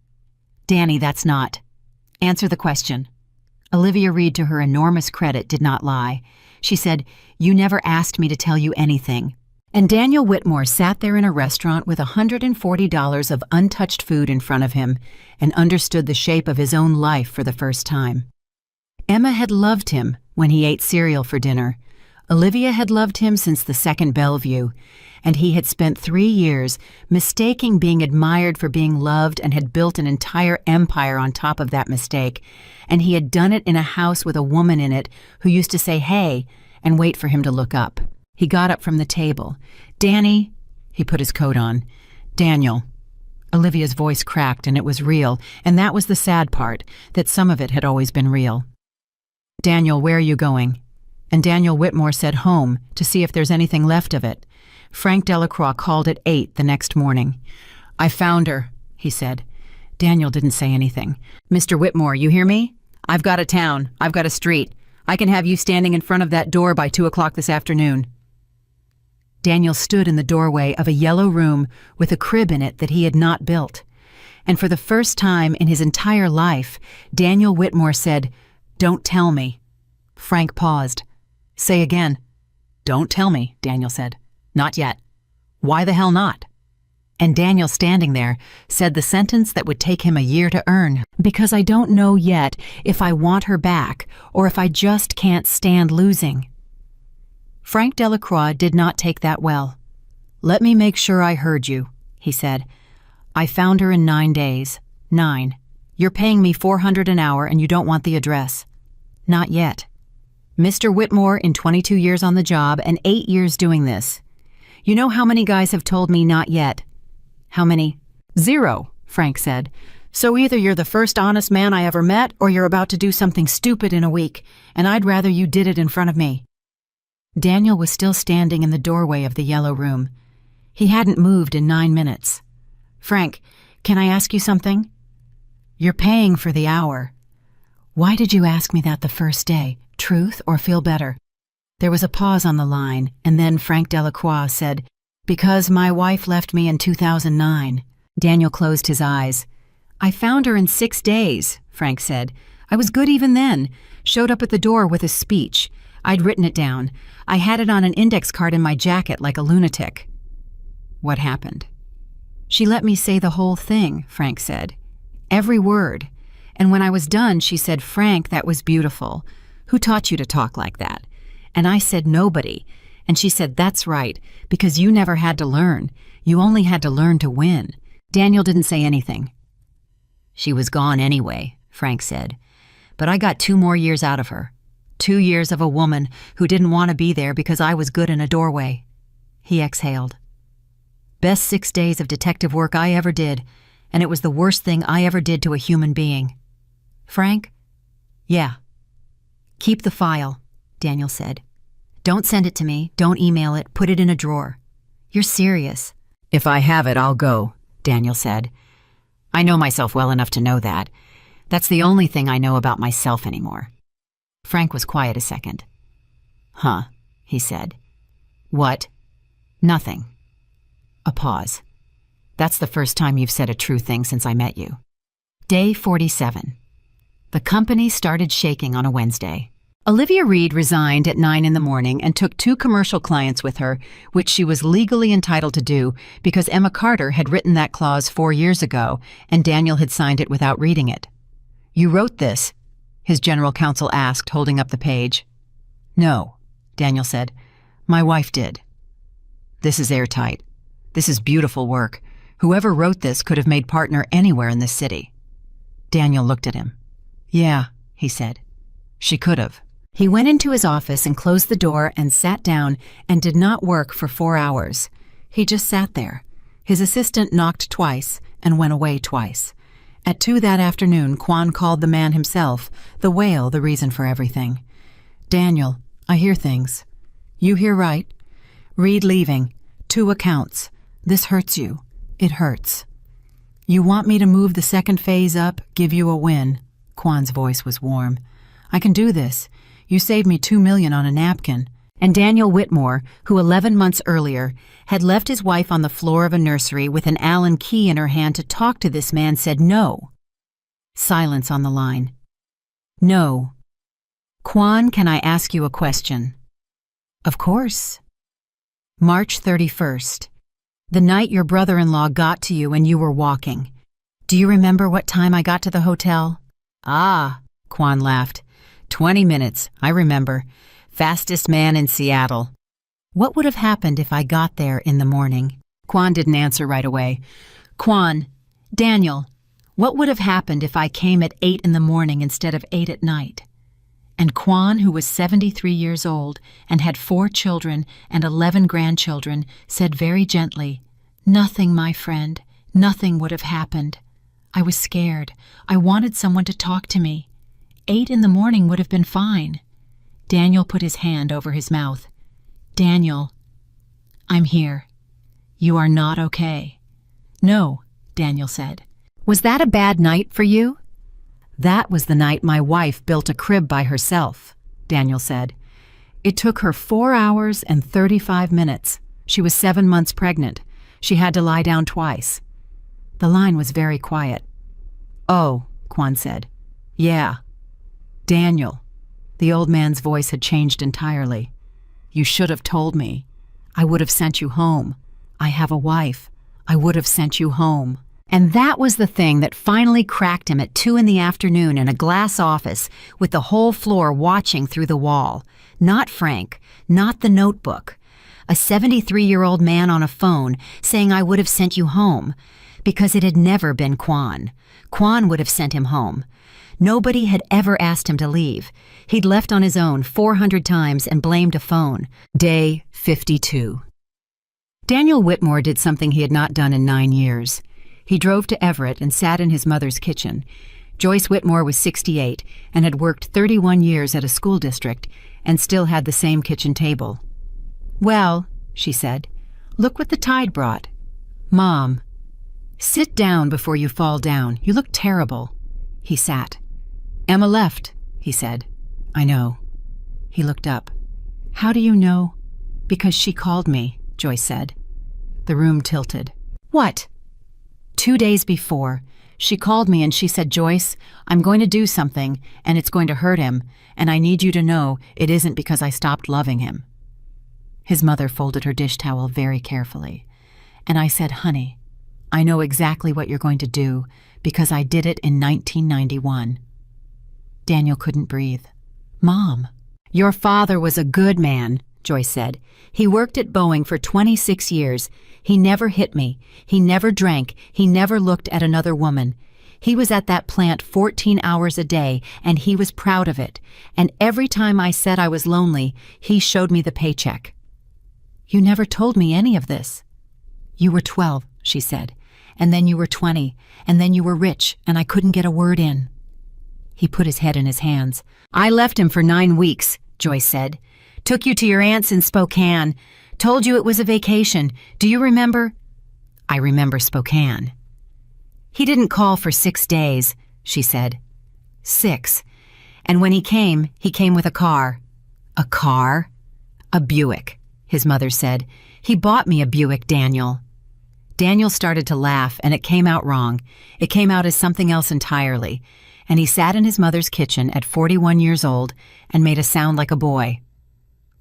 "Danny, that's not." "Answer the question." Olivia Reed, to her enormous credit, did not lie. She said, "You never asked me to tell you anything." And Daniel Whitmore sat there in a restaurant with $140 of untouched food in front of him and understood the shape of his own life for the first time. Emma had loved him when he ate cereal for dinner. Olivia had loved him since the second Bellevue, and he had spent 3 years mistaking being admired for being loved and had built an entire empire on top of that mistake, and he had done it in a house with a woman in it who used to say, "Hey," and wait for him to look up. He got up from the table. "Danny," he put his coat on. "Daniel." Olivia's voice cracked, and it was real, and that was the sad part, that some of it had always been real. "Daniel, where are you going?" And Daniel Whitmore said home, to see if there's anything left of it. Frank Delacroix called at 8 the next morning. "I found her," he said. Daniel didn't say anything. "Mr. Whitmore, you hear me? I've got a town. I've got a street. I can have you standing in front of that door by 2 o'clock this afternoon." Daniel stood in the doorway of a yellow room with a crib in it that he had not built. And for the first time in his entire life, Daniel Whitmore said, "Don't tell me." Frank paused. "Say again." "Don't tell me," Daniel said. "Not yet." "Why the hell not?" And Daniel, standing there, said the sentence that would take him a year to earn. "Because I don't know yet if I want her back or if I just can't stand losing." Frank Delacroix did not take that well. "Let me make sure I heard you," he said. "I found her in 9 days. 9. You're paying me $400 an hour and you don't want the address." "Not yet." "Mr. Whitmore, in 22 years on the job and 8 years doing this. You know how many guys have told me not yet?" "How many?" "0, Frank said. "So either you're the first honest man I ever met or you're about to do something stupid in a week, and I'd rather you did it in front of me." Daniel was still standing in the doorway of the yellow room. He hadn't moved in 9 minutes. "Frank, can I ask you something?" "You're paying for the hour." "Why did you ask me that the first day? Truth or feel better?" There was a pause on the line, and then Frank Delacroix said, "Because my wife left me in 2009. Daniel closed his eyes. "I found her in 6 days," Frank said. I was good even then. Showed up at the door with a speech. I'd written it down. I had it on an index card in my jacket like a lunatic. What happened? She let me say the whole thing, Frank said. Every word. And when I was done, she said, "Frank, that was beautiful. Who taught you to talk like that?" And I said, "Nobody." And she said, "That's right, because you never had to learn. You only had to learn to win." Daniel didn't say anything. She was gone anyway, Frank said. But I got 2 more years out of her. 2 years of a woman who didn't want to be there because I was good in a doorway. He exhaled. Best 6 days of detective work I ever did, and it was the worst thing I ever did to a human being. Frank? Yeah. Keep the file, Daniel said. Don't send it to me, don't email it, put it in a drawer. You're serious. If I have it, I'll go, Daniel said. I know myself well enough to know that. That's the only thing I know about myself anymore. Frank was quiet a second. Huh, he said. What? Nothing. A pause. That's the first time you've said a true thing since I met you. Day 47. The company started shaking on a Wednesday. Olivia Reed resigned at 9 in the morning and took 2 commercial clients with her, which she was legally entitled to do because Emma Carter had written that clause 4 years ago and Daniel had signed it without reading it. You wrote this? His general counsel asked, holding up the page. No, Daniel said. My wife did. This is airtight. This is beautiful work. Whoever wrote this could have made partner anywhere in this city. Daniel looked at him. Yeah, he said. She could have. He went into his office and closed the door and sat down and did not work for 4 hours. He just sat there. His assistant knocked twice and went away twice. At 2 that afternoon, Quan called the man himself, the whale, the reason for everything. Daniel, I hear things. You hear right. Reed leaving. 2 accounts. This hurts you. It hurts. You want me to move the second phase up, give you a win. Quan's voice was warm. I can do this. You saved me $2 million on a napkin. And Daniel Whitmore, who 11 months earlier had left his wife on the floor of a nursery with an Allen key in her hand to talk to this man, said no. Silence on the line. No. Quan, can I ask you a question? Of course. March 31st. The night your brother-in-law got to you and you were walking. Do you remember what time I got to the hotel? Ah, Quan laughed. 20 minutes, I remember. Fastest man in Seattle. What would have happened if I got there in the morning? Quan didn't answer right away. Quan, Daniel, what would have happened if I came at 8 in the morning instead of 8 at night? And Quan, who was 73 years old and had 4 children and 11 grandchildren, said very gently, Nothing, my friend, nothing would have happened. I was scared. I wanted someone to talk to me. 8 in the morning would have been fine. Daniel put his hand over his mouth. Daniel, I'm here. You are not okay. No, Daniel said. Was that a bad night for you? That was the night my wife built a crib by herself, Daniel said. It took her 4 hours and 35 minutes. She was 7 months pregnant. She had to lie down twice. The line was very quiet. Oh, Quan said. Yeah. Daniel. The old man's voice had changed entirely. You should have told me. I would have sent you home. I have a wife. I would have sent you home. And that was the thing that finally cracked him at 2 in the afternoon in a glass office with the whole floor watching through the wall. Not Frank, not the notebook. A 73-year-old man on a phone saying I would have sent you home. Because it had never been Quan. Quan would have sent him home. Nobody had ever asked him to leave. He'd left on his own 400 times and blamed a phone. Day 52. Daniel Whitmore did something he had not done in 9 years. He drove to Everett and sat in his mother's kitchen. Joyce Whitmore was 68 and had worked 31 years at a school district and still had the same kitchen table. Well, she said, look what the tide brought. Mom, sit down before you fall down. You look terrible. He sat. Emma left, he said. I know. He looked up. How do you know? Because she called me, Joyce said. The room tilted. What? 2 days before, She called me and she said, Joyce, I'm going to do something, and it's going to hurt him, and I need you to know it isn't because I stopped loving him. His mother folded her dish towel very carefully, and I said, honey, I know exactly what you're going to do because I did it in 1991. Daniel couldn't breathe. Mom, your father was a good man, Joyce said. He worked at Boeing for 26 years. He never hit me. He never drank. He never looked at another woman. He was at that plant 14 hours a day, and he was proud of it. And every time I said I was lonely, he showed me the paycheck. You never told me any of this. You were 12, she said, and then you were 20, and then you were rich, and I couldn't get a word in. He put his head in his hands. I left him for 9 weeks, Joyce said. Took you to your aunt's in Spokane. Told you it was a vacation. Do you remember? I remember Spokane. He didn't call for 6 days, she said. 6. And when he came with a car. A car? A Buick, his mother said. He bought me a Buick, Daniel. Daniel started to laugh, and it came out wrong. It came out as something else entirely. And he sat in his mother's kitchen at 41 years old and made a sound like a boy.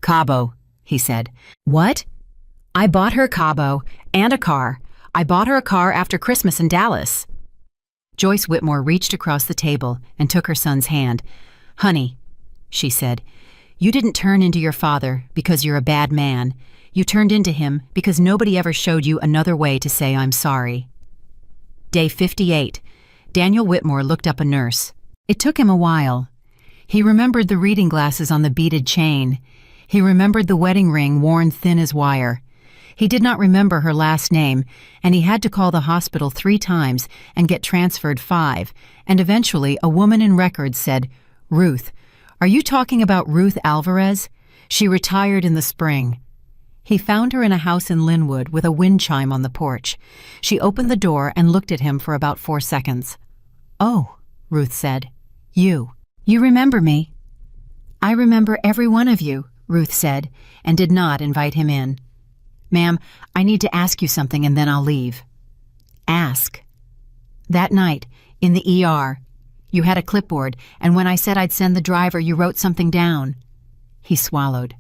Cabo, he said. What? I bought her Cabo and a car. I bought her a car after Christmas in Dallas. Joyce Whitmore reached across the table and took her son's hand. Honey, she said, you didn't turn into your father because you're a bad man. You turned into him because nobody ever showed you another way to say I'm sorry. Day 58. Daniel Whitmore looked up a nurse. It took him a while. He remembered the reading glasses on the beaded chain. He remembered the wedding ring worn thin as wire. He did not remember her last name, and he had to call the hospital 3 times and get transferred 5, and eventually a woman in records said, Ruth, are you talking about Ruth Alvarez? She retired in the spring. He found her in a house in Linwood with a wind chime on the porch. She opened the door and looked at him for about 4 seconds. Oh, Ruth said. You remember me? I remember every one of you, Ruth said, and did not invite him in. Ma'am, I need to ask you something and then I'll leave. Ask. That night, in the ER, you had a clipboard, and when I said I'd send the driver, you wrote something down. He swallowed.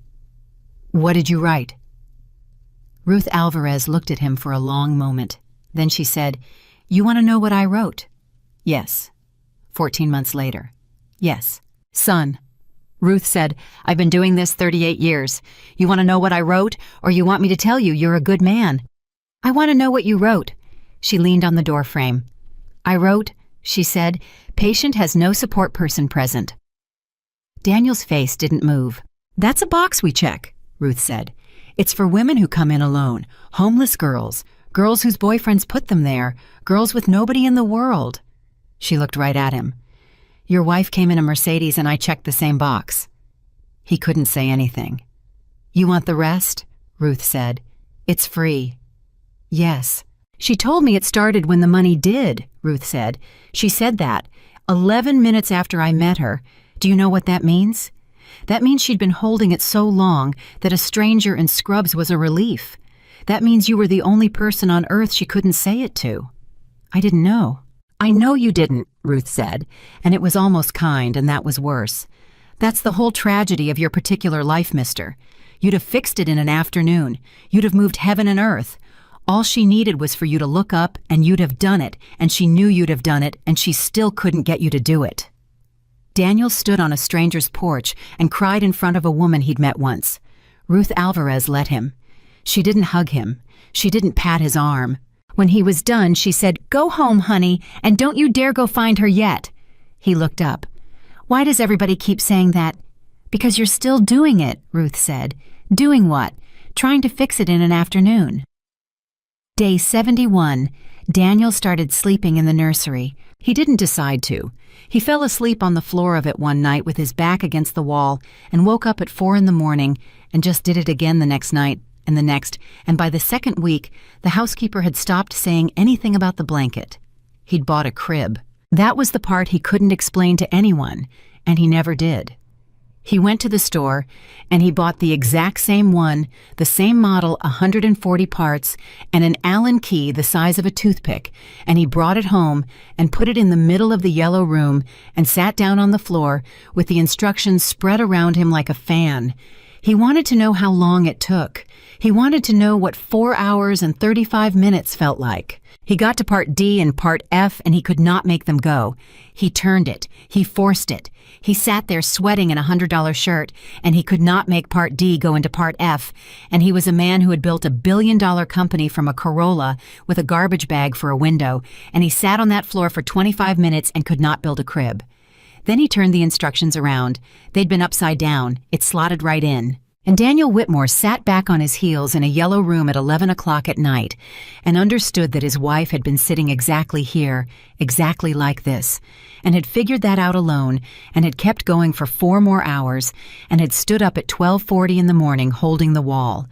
What did you write? Ruth Alvarez looked at him for a long moment. Then she said, You want to know what I wrote? Yes. 14 months later. Yes. Son. Ruth said, I've been doing this 38 years. You want to know what I wrote, or you want me to tell you you're a good man? I want to know what you wrote. She leaned on the doorframe. I wrote, she said, patient has no support person present. Daniel's face didn't move. That's a box we check, Ruth said. It's for women who come in alone, homeless girls, girls whose boyfriends put them there, girls with nobody in the world. She looked right at him. Your wife came in a Mercedes and I checked the same box. He couldn't say anything. You want the rest? Ruth said. It's free. Yes. She told me it started when the money did, Ruth said. She said that 11 minutes after I met her. Do you know what that means? That means she'd been holding it so long that a stranger in scrubs was a relief. That means you were the only person on earth she couldn't say it to. I didn't know. I know you didn't, Ruth said, and it was almost kind, and that was worse. That's the whole tragedy of your particular life, mister. You'd have fixed it in an afternoon. You'd have moved heaven and earth. All she needed was for you to look up, and you'd have done it, and she knew you'd have done it, and she still couldn't get you to do it. Daniel stood on a stranger's porch and cried in front of a woman he'd met once. Ruth Alvarez let him. She didn't hug him. She didn't pat his arm. When he was done, she said, Go home, honey, and don't you dare go find her yet. He looked up. Why does everybody keep saying that? Because you're still doing it, Ruth said. Doing what? Trying to fix it in an afternoon. Day 71. Daniel started sleeping in the nursery. He didn't decide to. He fell asleep on the floor of it one night with his back against the wall and woke up at 4 a.m. and just did it again the next night and the next, and by the second week, the housekeeper had stopped saying anything about the blanket. He'd bought a crib. That was the part he couldn't explain to anyone, and he never did. He went to the store, and he bought the exact same one, the same model, 140 parts, and an Allen key the size of a toothpick, and he brought it home and put it in the middle of the yellow room and sat down on the floor with the instructions spread around him like a fan. He wanted to know how long it took. He wanted to know what 4 hours and 35 minutes felt like. He got to part D and part F, and he could not make them go. He turned it. He forced it. He sat there sweating in a $100 shirt, and he could not make part D go into part F, and he was a man who had built a billion-dollar company from a Corolla with a garbage bag for a window, and he sat on that floor for 25 minutes and could not build a crib. Then he turned the instructions around. They'd been upside down. It slotted right in. And Daniel Whitmore sat back on his heels in a yellow room at 11 o'clock at night and understood that his wife had been sitting exactly here, exactly like this, and had figured that out alone and had kept going for 4 more hours and had stood up at 12:40 in the morning holding the wall.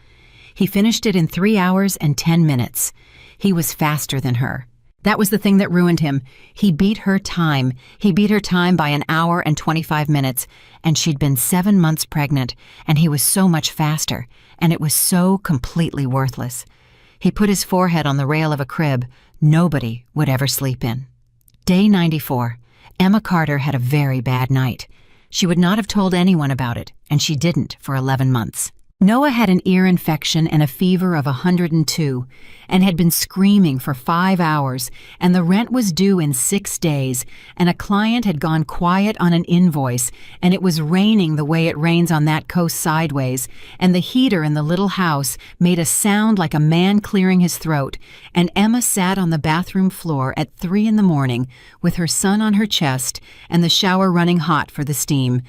He finished it in 3 hours and 10 minutes. He was faster than her. That was the thing that ruined him. He beat her time. He beat her time by 1 hour and 25 minutes, and she'd been 7 months pregnant, and he was so much faster, and it was so completely worthless. He put his forehead on the rail of a crib nobody would ever sleep in. Day 94. Emma Carter had a very bad night. She would not have told anyone about it, and she didn't for 11 months. Noah had an ear infection and a fever of 102 and had been screaming for 5 hours, and the rent was due in 6 days, and a client had gone quiet on an invoice, and it was raining the way it rains on that coast sideways, and the heater in the little house made a sound like a man clearing his throat, and Emma sat on the bathroom floor at 3 in the morning with her son on her chest and the shower running hot for the steam,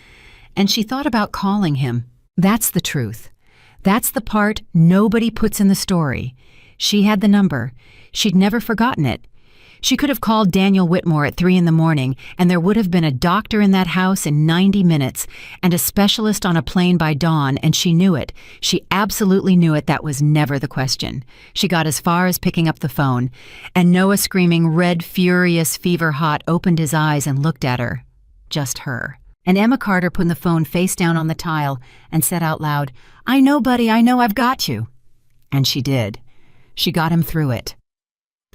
and she thought about calling him. That's the truth. That's the part nobody puts in the story. She had the number. She'd never forgotten it. She could have called Daniel Whitmore at 3 in the morning, and there would have been a doctor in that house in 90 minutes, and a specialist on a plane by dawn, and she knew it. She absolutely knew it. That was never the question. She got as far as picking up the phone, and Noah, screaming red, furious, fever hot, opened his eyes and looked at her. Just her. And Emma Carter put the phone face down on the tile and said out loud, "I know, buddy, I know, I've got you." And she did. She got him through it.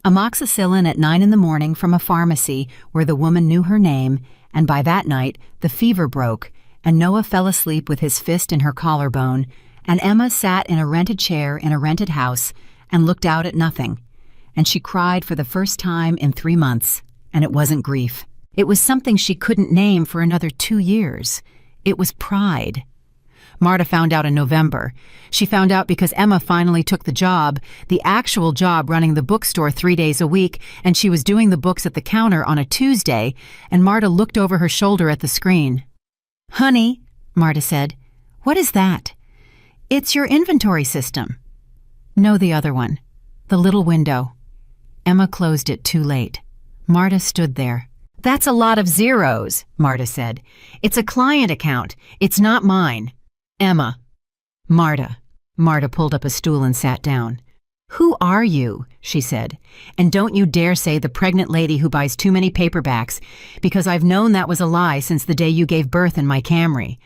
Amoxicillin at 9 in the morning from a pharmacy where the woman knew her name, and by that night the fever broke, and Noah fell asleep with his fist in her collarbone, and Emma sat in a rented chair in a rented house and looked out at nothing. And she cried for the first time in 3 months, and it wasn't grief. It was something she couldn't name for another 2 years. It was pride. Marta found out in November. She found out because Emma finally took the job, the actual job running the bookstore 3 days a week, and she was doing the books at the counter on a Tuesday, and Marta looked over her shoulder at the screen. "Honey," Marta said, "what is that?" "It's your inventory system." "No, the other one. The little window." Emma closed it too late. Marta stood there. "That's a lot of zeros," Marta said. "It's a client account. It's not mine." "Emma." "Marta." Marta pulled up a stool and sat down. "Who are you?" she said. "And don't you dare say the pregnant lady who buys too many paperbacks, because I've known that was a lie since the day you gave birth in my Camry."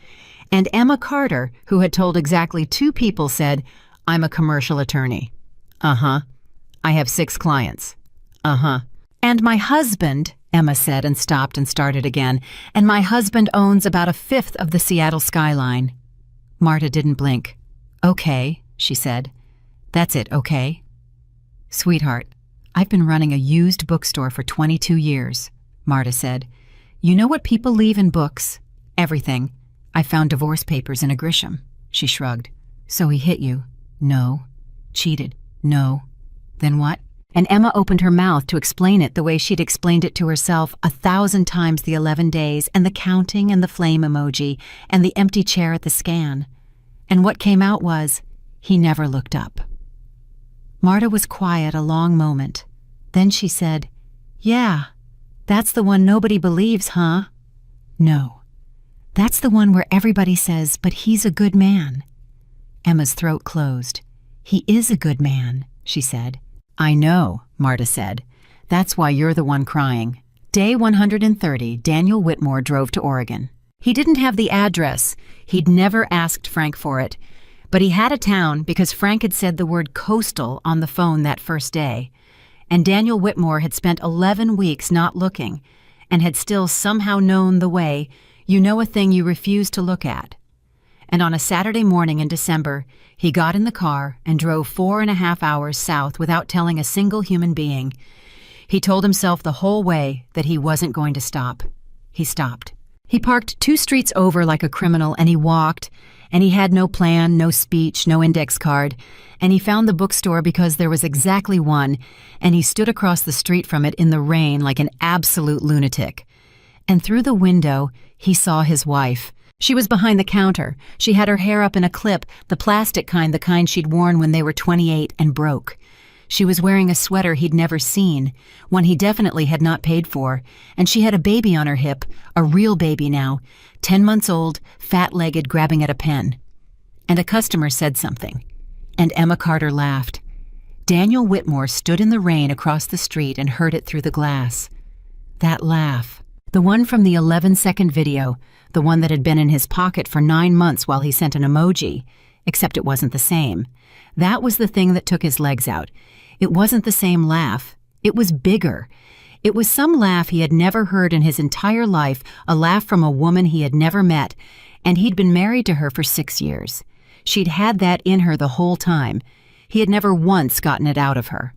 And Emma Carter, who had told exactly 2 people, said, "I'm a commercial attorney." "Uh-huh. I have 6 clients." "Uh-huh. And my husband," Emma said and stopped and started again, "and my husband owns about 1/5 of the Seattle skyline." Marta didn't blink. "Okay," she said. "That's it, okay?" "Sweetheart, I've been running a used bookstore for 22 years, Marta said. "You know what people leave in books? Everything. I found divorce papers in a Grisham." She shrugged. "So he hit you?" "No." "Cheated?" "No." "Then what?" And Emma opened her mouth to explain it the way she'd explained it to herself 1,000 times the 11 days, and the counting and the flame emoji, and the empty chair at the scan. And what came out was, he never looked up. Marta was quiet a long moment. Then she said, "Yeah, that's the one nobody believes, huh?" "No. That's the one where everybody says, but he's a good man." Emma's throat closed. "He is a good man," she said. "I know," Marta said. "That's why you're the one crying." Day 130, Daniel Whitmore drove to Oregon. He didn't have the address. He'd never asked Frank for it. But he had a town because Frank had said the word coastal on the phone that first day. And Daniel Whitmore had spent 11 weeks not looking and had still somehow known the way you know a thing you refuse to look at. And on a Saturday morning in December, he got in the car and drove 4.5 hours south without telling a single human being. He told himself the whole way that he wasn't going to stop. He stopped. He parked 2 streets over like a criminal, and he walked, and he had no plan, no speech, no index card, and he found the bookstore because there was exactly one, and he stood across the street from it in the rain like an absolute lunatic. And through the window, he saw his wife. She was behind the counter. She had her hair up in a clip, the plastic kind, the kind she'd worn when they were 28 and broke. She was wearing a sweater he'd never seen, one he definitely had not paid for, and she had a baby on her hip, a real baby now, 10 months old, fat-legged, grabbing at a pen. And a customer said something, and Emma Carter laughed. Daniel Whitmore stood in the rain across the street and heard it through the glass. That laugh, the one from the 11-second video, the one that had been in his pocket for 9 months while he sent an emoji, except it wasn't the same. That was the thing that took his legs out. It wasn't the same laugh. It was bigger. It was some laugh he had never heard in his entire life, a laugh from a woman he had never met, and he'd been married to her for 6 years. She'd had that in her the whole time. He had never once gotten it out of her.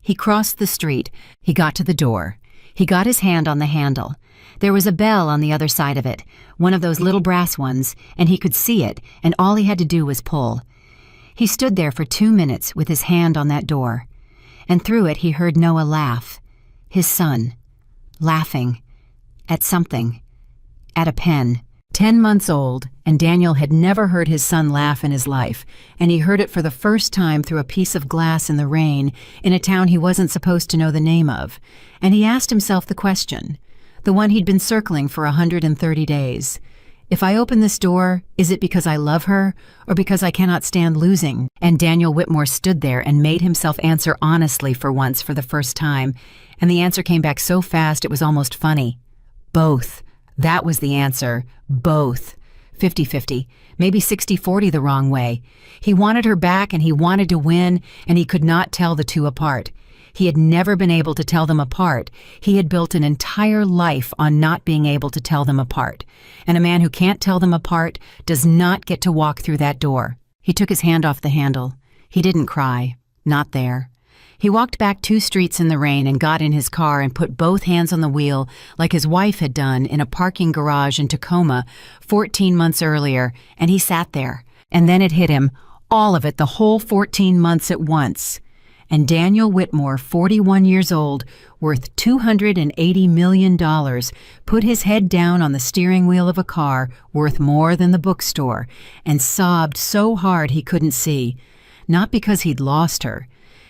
He crossed the street. He got to the door. He got his hand on the handle. There was a bell on the other side of it, one of those little brass ones, and he could see it, and all he had to do was pull. He stood there for 2 minutes with his hand on that door, and through it he heard Noah laugh, his son, laughing at something, at a pen. 10 months old, and Daniel had never heard his son laugh in his life, and he heard it for the first time through a piece of glass in the rain in a town he wasn't supposed to know the name of, and he asked himself the question, the one he'd been circling for 130 days. If I open this door, is it because I love her, or because I cannot stand losing? And Daniel Whitmore stood there and made himself answer honestly for once for the first time, and the answer came back so fast it was almost funny. Both. That was the answer. Both. 50-50, maybe 60-40 the wrong way. He wanted her back and he wanted to win, and he could not tell the two apart. He had never been able to tell them apart. He had built an entire life on not being able to tell them apart. And a man who can't tell them apart does not get to walk through that door. He took his hand off the handle. He didn't cry. Not there. He walked back 2 streets in the rain and got in his car and put both hands on the wheel like his wife had done in a parking garage in Tacoma 14 months earlier, and he sat there. And then it hit him, all of it, the whole 14 months at once. And Daniel Whitmore, 41 years old, worth $280 million, put his head down on the steering wheel of a car worth more than the bookstore and sobbed so hard he couldn't see. Not because he'd lost her,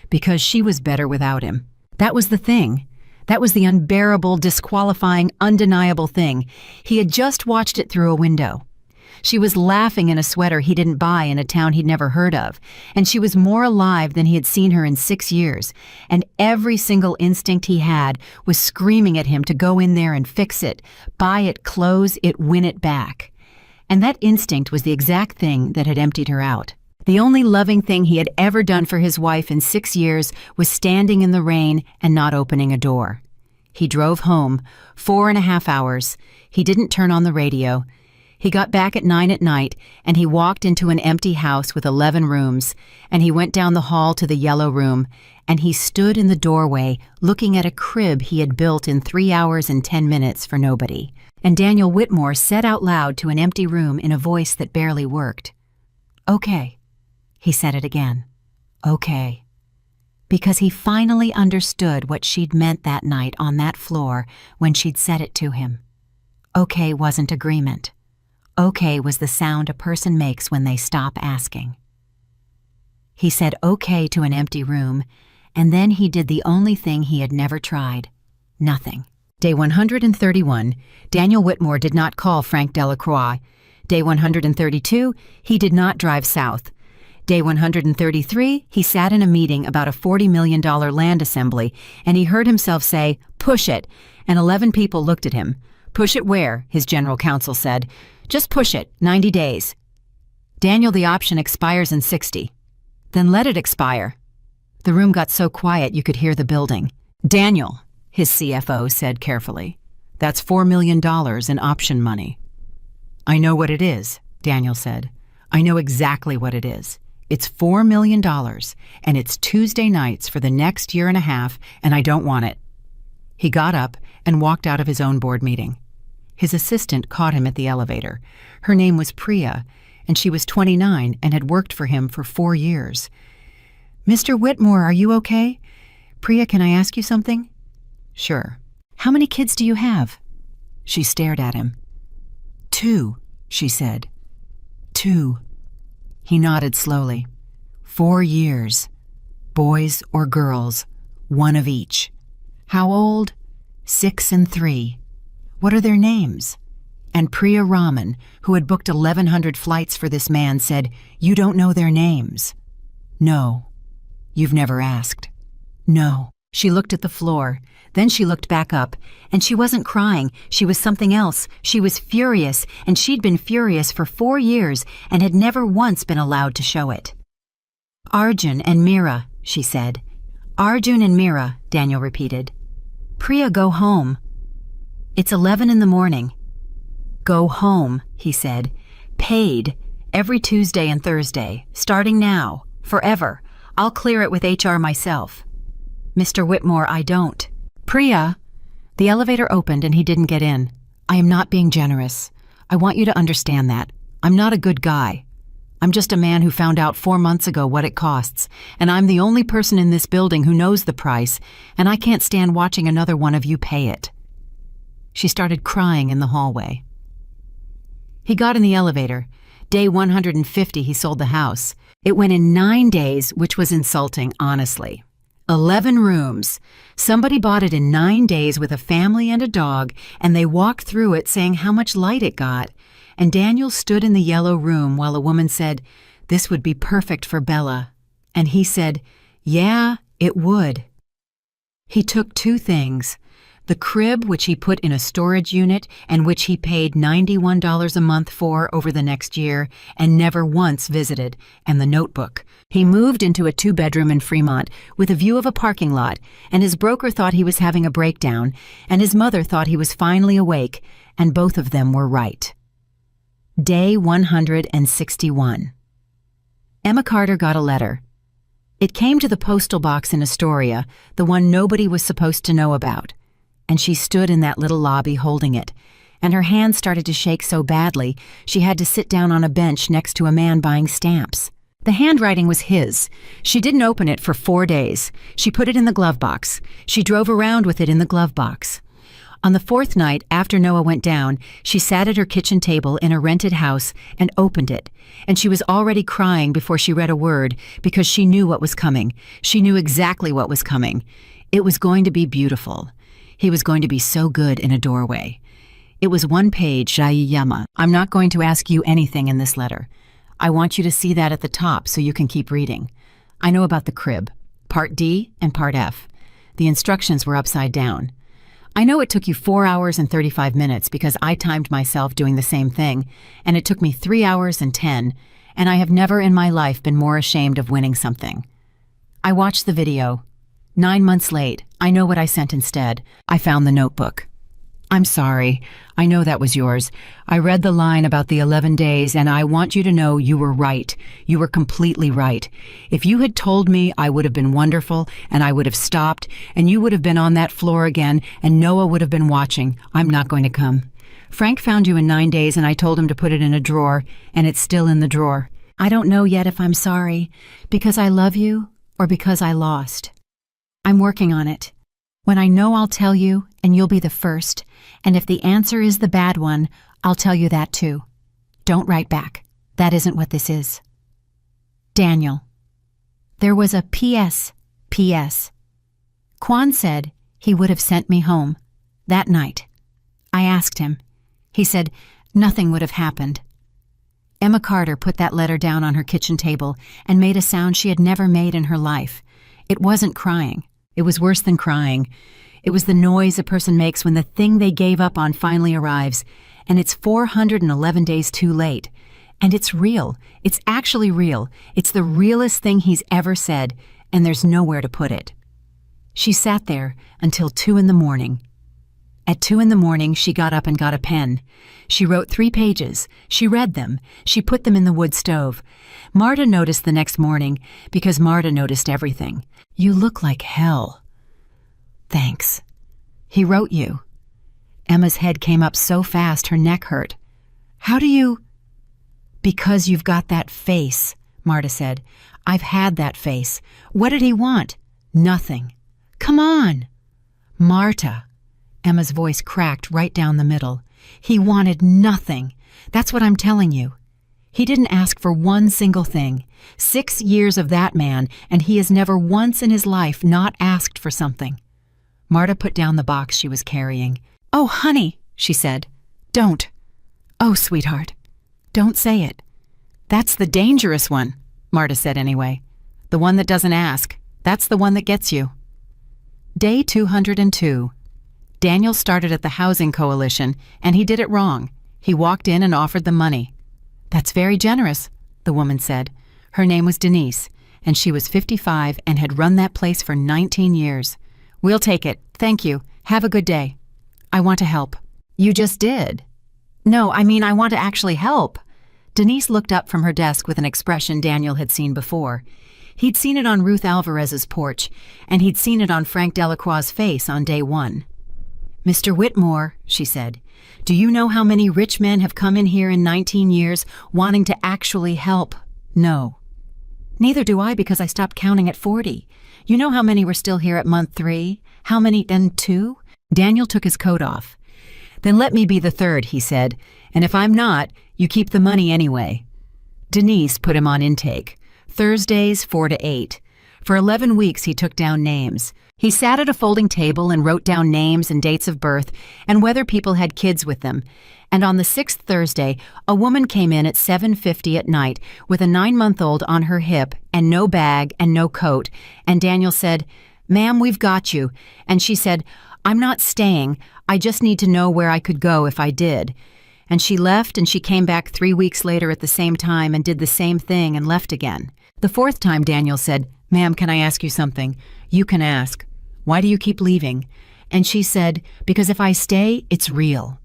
because she was better without him. That was the thing. That was the unbearable, disqualifying, undeniable thing. He had just watched it through a window. She was laughing in a sweater he didn't buy in a town he'd never heard of, and she was more alive than he had seen her in 6 years, and every single instinct he had was screaming at him to go in there and fix it, buy it, close it, win it back. And that instinct was the exact thing that had emptied her out. The only loving thing he had ever done for his wife in 6 years was standing in the rain and not opening a door. He drove home, 4.5 hours. He didn't turn on the radio. He got back at 9 at night, and he walked into an empty house with 11 rooms, and he went down the hall to the yellow room, and he stood in the doorway looking at a crib he had built in 3 hours and 10 minutes for nobody. And Daniel Whitmore said out loud to an empty room in a voice that barely worked, "Okay." He said it again. "Okay." Because he finally understood what she'd meant that night on that floor when she'd said it to him. Okay wasn't agreement. Okay was the sound a person makes when they stop asking. He said okay to an empty room, and then he did the only thing he had never tried. Nothing. Day 131, Daniel Whitmore did not call Frank Delacroix. Day 132, he did not drive south. Day 133, he sat in a meeting about a $40 million land assembly, and he heard himself say, "Push it," and 11 people looked at him. Push it where? His general counsel said. Just push it, 90 days. Daniel, the option expires in 60. Then let it expire. The room got so quiet you could hear the building. Daniel, his CFO said carefully, that's $4 million in option money. I know what it is, Daniel said. I know exactly what it is. It's $4 million, and it's Tuesday nights for the next year and a half, and I don't want it. He got up and walked out of his own board meeting. His assistant caught him at the elevator. Her name was Priya, and she was 29 and had worked for him for 4 years. Mr. Whitmore, are you okay? Priya, can I ask you something? Sure. How many kids do you have? She stared at him. 2, she said. 2. He nodded slowly. 4 years. Boys or girls, 1 of each. How old? 6 and 3. What are their names? And Priya Raman, who had booked 1,100 flights for this man, said, You don't know their names. No. You've never asked. No. She looked at the floor. Then she looked back up. And she wasn't crying. She was something else. She was furious, and she'd been furious for 4 years and had never once been allowed to show it. Arjun and Meera, she said. Arjun and Meera, Daniel repeated. Priya, go home. It's 11 in the morning. Go home, he said. Paid, every Tuesday and Thursday, starting now, forever. I'll clear it with HR myself. Mr. Whitmore, I don't. Priya. The elevator opened and he didn't get in. I am not being generous. I want you to understand that. I'm not a good guy. I'm just a man who found out 4 months ago what it costs, and I'm the only person in this building who knows the price, and I can't stand watching another one of you pay it. She started crying in the hallway. He got in the elevator. Day 150 he sold the house. It went in 9 days, which was insulting, honestly. 11 rooms. Somebody bought it in 9 days with a family and a dog, and they walked through it saying how much light it got. And Daniel stood in the yellow room while a woman said, This would be perfect for Bella. And he said, Yeah, it would. He took 2 things. The crib, which he put in a storage unit and which he paid $91 a month for over the next year and never once visited, and the notebook. He moved into a 2-bedroom in Fremont with a view of a parking lot, and his broker thought he was having a breakdown, and his mother thought he was finally awake, and both of them were right. Day 161. Emma Carter got a letter. It came to the postal box in Astoria, the one nobody was supposed to know about. And she stood in that little lobby holding it, and her hands started to shake so badly she had to sit down on a bench next to a man buying stamps. The handwriting was his. She didn't open it for 4 days. She put it in the glove box. She drove around with it in the glove box. On the 4th night, after Noah went down, she sat at her kitchen table in a rented house and opened it, and she was already crying before she read a word because she knew what was coming. She knew exactly what was coming. It was going to be beautiful. He was going to be so good in a doorway. It was 1 page, Jayama. I'm not going to ask you anything in this letter. I want you to see that at the top so you can keep reading. I know about the crib, Part D and Part F. The instructions were upside down. I know it took you 4 hours and 35 minutes because I timed myself doing the same thing, and it took me 3 hours and 10, and I have never in my life been more ashamed of winning something. I watched the video. 9 months late, I know what I sent instead. I found the notebook. I'm sorry. I know that was yours. I read the line about the 11 days, and I want you to know you were right. You were completely right. If you had told me, I would have been wonderful, and I would have stopped, and you would have been on that floor again, and Noah would have been watching. I'm not going to come. Frank found you in 9 days, and I told him to put it in a drawer, and it's still in the drawer. I don't know yet if I'm sorry, because I love you, or because I lost. I'm working on it. When I know, I'll tell you, and you'll be the first. And if the answer is the bad one, I'll tell you that too. Don't write back. That isn't what this is. Daniel. There was a P.S. P.S. Quan said he would have sent me home that night. I asked him. He said nothing would have happened. Emma Carter put that letter down on her kitchen table and made a sound she had never made in her life. It wasn't crying. It was worse than crying. It was the noise a person makes when the thing they gave up on finally arrives, and it's 411 days too late. And it's real. It's actually real. It's the realest thing he's ever said, and there's nowhere to put it. She sat there until 2 in the morning. At 2 in the morning, she got up and got a pen. She wrote 3 pages. She read them. She put them in the wood stove. Marta noticed the next morning because Marta noticed everything. "You look like hell." "Thanks." "He wrote you." Emma's head came up so fast her neck hurt. "How do you—" "Because you've got that face," Marta said. "I've had that face. What did he want?" "Nothing." "Come on." "Marta." Emma's voice cracked right down the middle. "He wanted nothing. That's what I'm telling you. He didn't ask for one single thing. 6 years of that man, and he has never once in his life not asked for something." Marta put down the box she was carrying. "Oh, honey," she said. "Don't. Oh, sweetheart. Don't say it." "That's the dangerous one," Marta said anyway. "The one that doesn't ask. That's the one that gets you." Day 202. Daniel started at the Housing Coalition, and he did it wrong. He walked in and offered them money. "That's very generous," the woman said. Her name was Denise, and she was 55 and had run that place for 19 years. "We'll take it. Thank you. Have a good day." "I want to help." "You just did." "No, I mean I want to actually help." Denise looked up from her desk with an expression Daniel had seen before. He'd seen it on Ruth Alvarez's porch, and he'd seen it on Frank Delacroix's face on day 1. "Mr. Whitmore," she said, "do you know how many rich men have come in here in 19 years wanting to actually help?" "No." "Neither do I, because I stopped counting at 40. You know how many were still here at month 3? How many then 2? Daniel took his coat off. "Then let me be the 3rd, he said, "and if I'm not, you keep the money anyway." Denise put him on intake. Thursdays 4 to 8. For 11 weeks he took down names. He sat at a folding table and wrote down names and dates of birth and whether people had kids with them. And on the 6th Thursday, a woman came in at 7:50 at night with a 9-month-old on her hip and no bag and no coat. And Daniel said, "Ma'am, we've got you." And she said, "I'm not staying. I just need to know where I could go if I did." And she left, and she came back 3 weeks later at the same time and did the same thing and left again. The 4th time Daniel said, "Ma'am, can I ask you something?" "You can ask." "Why do you keep leaving?" And she said, "Because if I stay, it's real."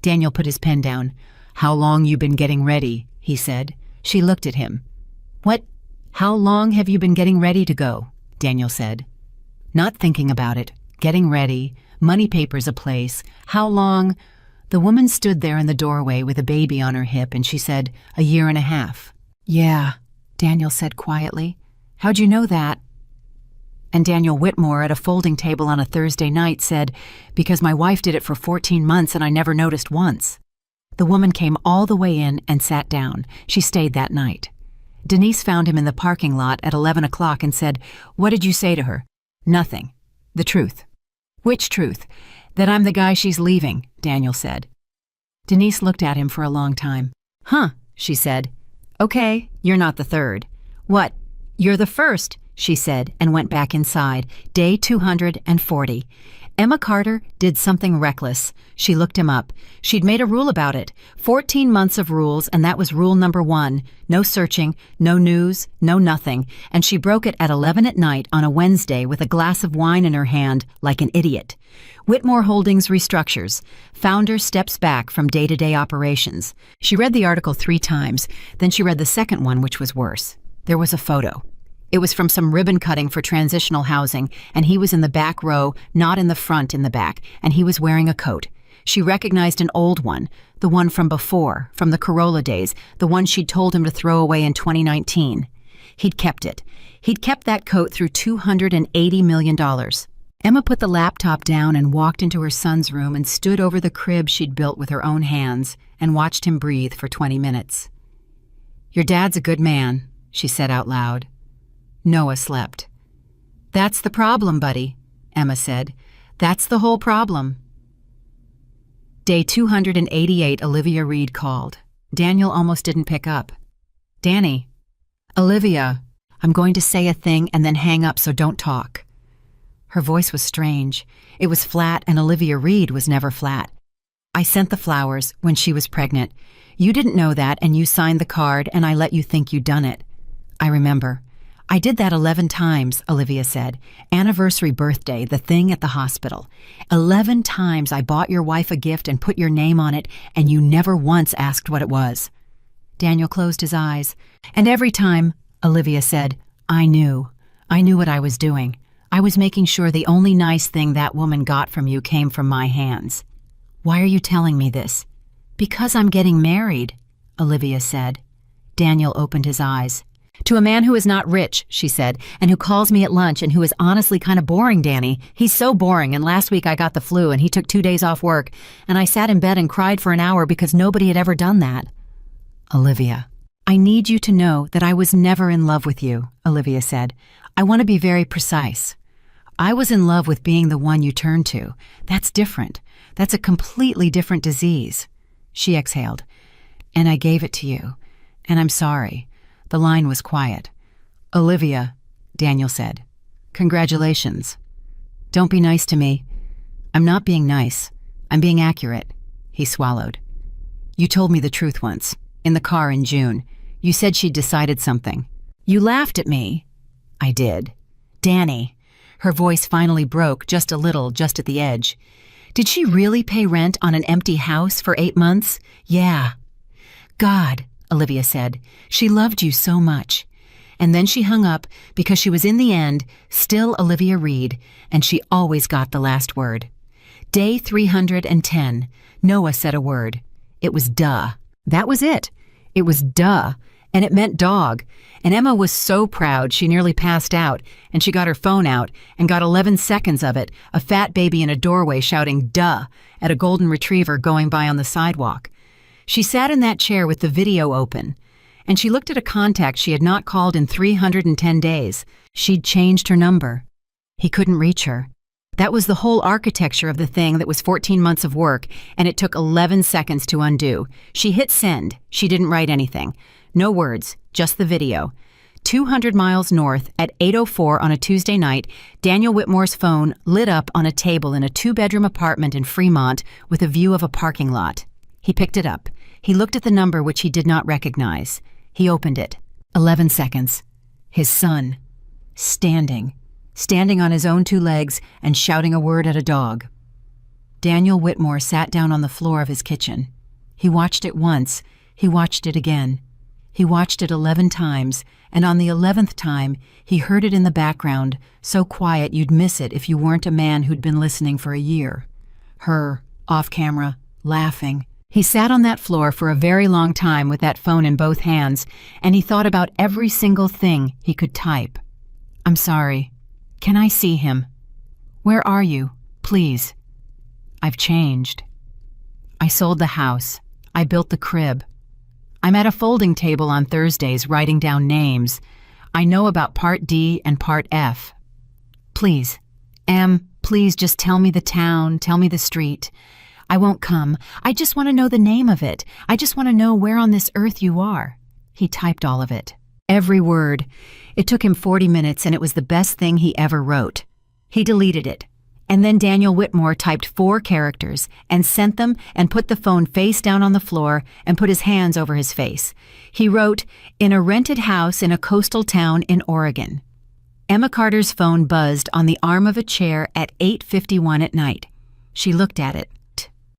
Daniel put his pen down. "How long you been getting ready?" he said. She looked at him. "What? How long have you been getting ready to go?" Daniel said. "Not thinking about it. Getting ready. Money papers a place. How long?" The woman stood there in the doorway with a baby on her hip, and she said, "1.5 years." "Yeah," Daniel said quietly. "How'd you know that?" And Daniel Whitmore at a folding table on a Thursday night said, "Because my wife did it for 14 months and I never noticed once." The woman came all the way in and sat down. She stayed that night. Denise found him in the parking lot at 11 o'clock and said, "What did you say to her?" "Nothing. The truth." "Which truth?" "That I'm the guy she's leaving," Daniel said. Denise looked at him for a long time. "Huh," she said. "Okay, you're not the 3rd. "What? You're the 1st, she said, and went back inside. Day 240. Emma Carter did something reckless. She looked him up. She'd made a rule about it. 14 months of rules, and that was rule number 1. No searching, no news, no nothing. And she broke it at 11 at night on a Wednesday with a glass of wine in her hand, like an idiot. Whitmore Holdings restructures. Founder steps back from day-to-day operations. She read the article 3 times. Then she read the second one, which was worse. There was a photo. It was from some ribbon cutting for transitional housing, and he was in the back row, not in the front in the back, and he was wearing a coat. She recognized an old one, the one from before, from the Corolla days, the one she'd told him to throw away in 2019. He'd kept it. He'd kept that coat through $280 million. Emma put the laptop down and walked into her son's room and stood over the crib she'd built with her own hands and watched him breathe for 20 minutes. "Your dad's a good man," she said out loud. Noah slept. "That's the problem, buddy," Emma said. "That's the whole problem." Day 288, Olivia Reed called. Daniel almost didn't pick up. "Danny." "Olivia, I'm going to say a thing and then hang up, so don't talk." Her voice was strange. It was flat, and Olivia Reed was never flat. "I sent the flowers when she was pregnant. You didn't know that, and you signed the card, and I let you think you'd done it." "I remember. I did that 11 times, Olivia said. "Anniversary birthday, the thing at the hospital. 11 times I bought your wife a gift and put your name on it, and you never once asked what it was." Daniel closed his eyes. "And every time," Olivia said, I knew what I was doing. I was making sure the only nice thing that woman got from you came from my hands." "Why are you telling me this?" "Because I'm getting married," Olivia said. Daniel opened his eyes. "To a man who is not rich," she said, "and who calls me at lunch and who is honestly kind of boring, Danny. He's so boring, and last week I got the flu and he took 2 days off work, and I sat in bed and cried for an hour because nobody had ever done that." "Olivia, I need you to know that I was never in love with you," Olivia said. "I want to be very precise. I was in love with being the one you turn to. That's different. That's a completely different disease." She exhaled. "And I gave it to you. And I'm sorry." The line was quiet. "Olivia," Daniel said, "congratulations. Don't be nice to me." "I'm not being nice. I'm being accurate." He swallowed. "You told me the truth once, in the car in June. You said she'd decided something. You laughed at me." "I did." "Danny." Her voice finally broke just a little, just at the edge. "Did she really pay rent on an empty house for 8 months?" "Yeah." "God," Olivia said, "she loved you so much." And then she hung up because she was in the end still Olivia Reed, and she always got the last word. Day 310, Noah said a word. It was duh. That was it. It was duh, and it meant dog. And Emma was so proud she nearly passed out, and she got her phone out and got 11 seconds of it, a fat baby in a doorway shouting duh at a golden retriever going by on the sidewalk. She sat in that chair with the video open, and she looked at a contact she had not called in 310 days. She'd changed her number. He couldn't reach her. That was the whole architecture of the thing that was 14 months of work, and it took 11 seconds to undo. She hit send. She didn't write anything. No words, just the video. 200 miles north at 8:04 on a Tuesday night, Daniel Whitmore's phone lit up on a table in a 2-bedroom apartment in Fremont with a view of a parking lot. He picked it up. He looked at the number which he did not recognize. He opened it. 11 seconds. His son. Standing on his own 2 legs and shouting a word at a dog. Daniel Whitmore sat down on the floor of his kitchen. He watched it once. He watched it again. He watched it 11 times, and on the 11th time, he heard it in the background, so quiet you'd miss it if you weren't a man who'd been listening for a year. Her, off camera, laughing. He sat on that floor for a very long time with that phone in both hands, and he thought about every single thing he could type. "I'm sorry. Can I see him? Where are you? Please. I've changed. I sold the house. I built the crib. I'm at a folding table on Thursdays writing down names. I know about Part D and Part F. Please, please just tell me the town, tell me the street. I won't come. I just want to know the name of it. I just want to know where on this earth you are." He typed all of it. Every word. It took him 40 minutes, and it was the best thing he ever wrote. He deleted it. And then Daniel Whitmore typed 4 characters and sent them and put the phone face down on the floor and put his hands over his face. He wrote, "In a rented house in a coastal town in Oregon." Emma Carter's phone buzzed on the arm of a chair at 8:51 at night. She looked at it,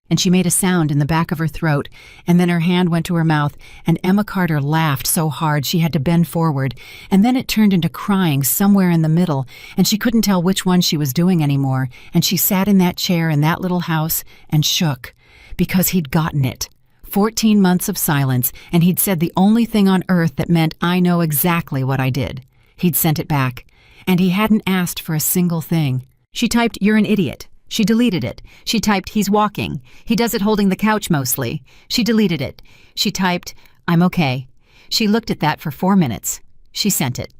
and she made a sound in the back of her throat, and then her hand went to her mouth, and Emma Carter laughed so hard she had to bend forward, and then it turned into crying somewhere in the middle, and she couldn't tell which one she was doing anymore, and she sat in that chair in that little house and shook, because he'd gotten it. 14 months of silence, and he'd said the only thing on earth that meant I know exactly what I did. He'd sent it back, and he hadn't asked for a single thing. She typed, "You're an idiot." She deleted it. She typed, "He's walking. He does it holding the couch mostly." She deleted it. She typed, "I'm okay." She looked at that for 4 minutes. She sent it.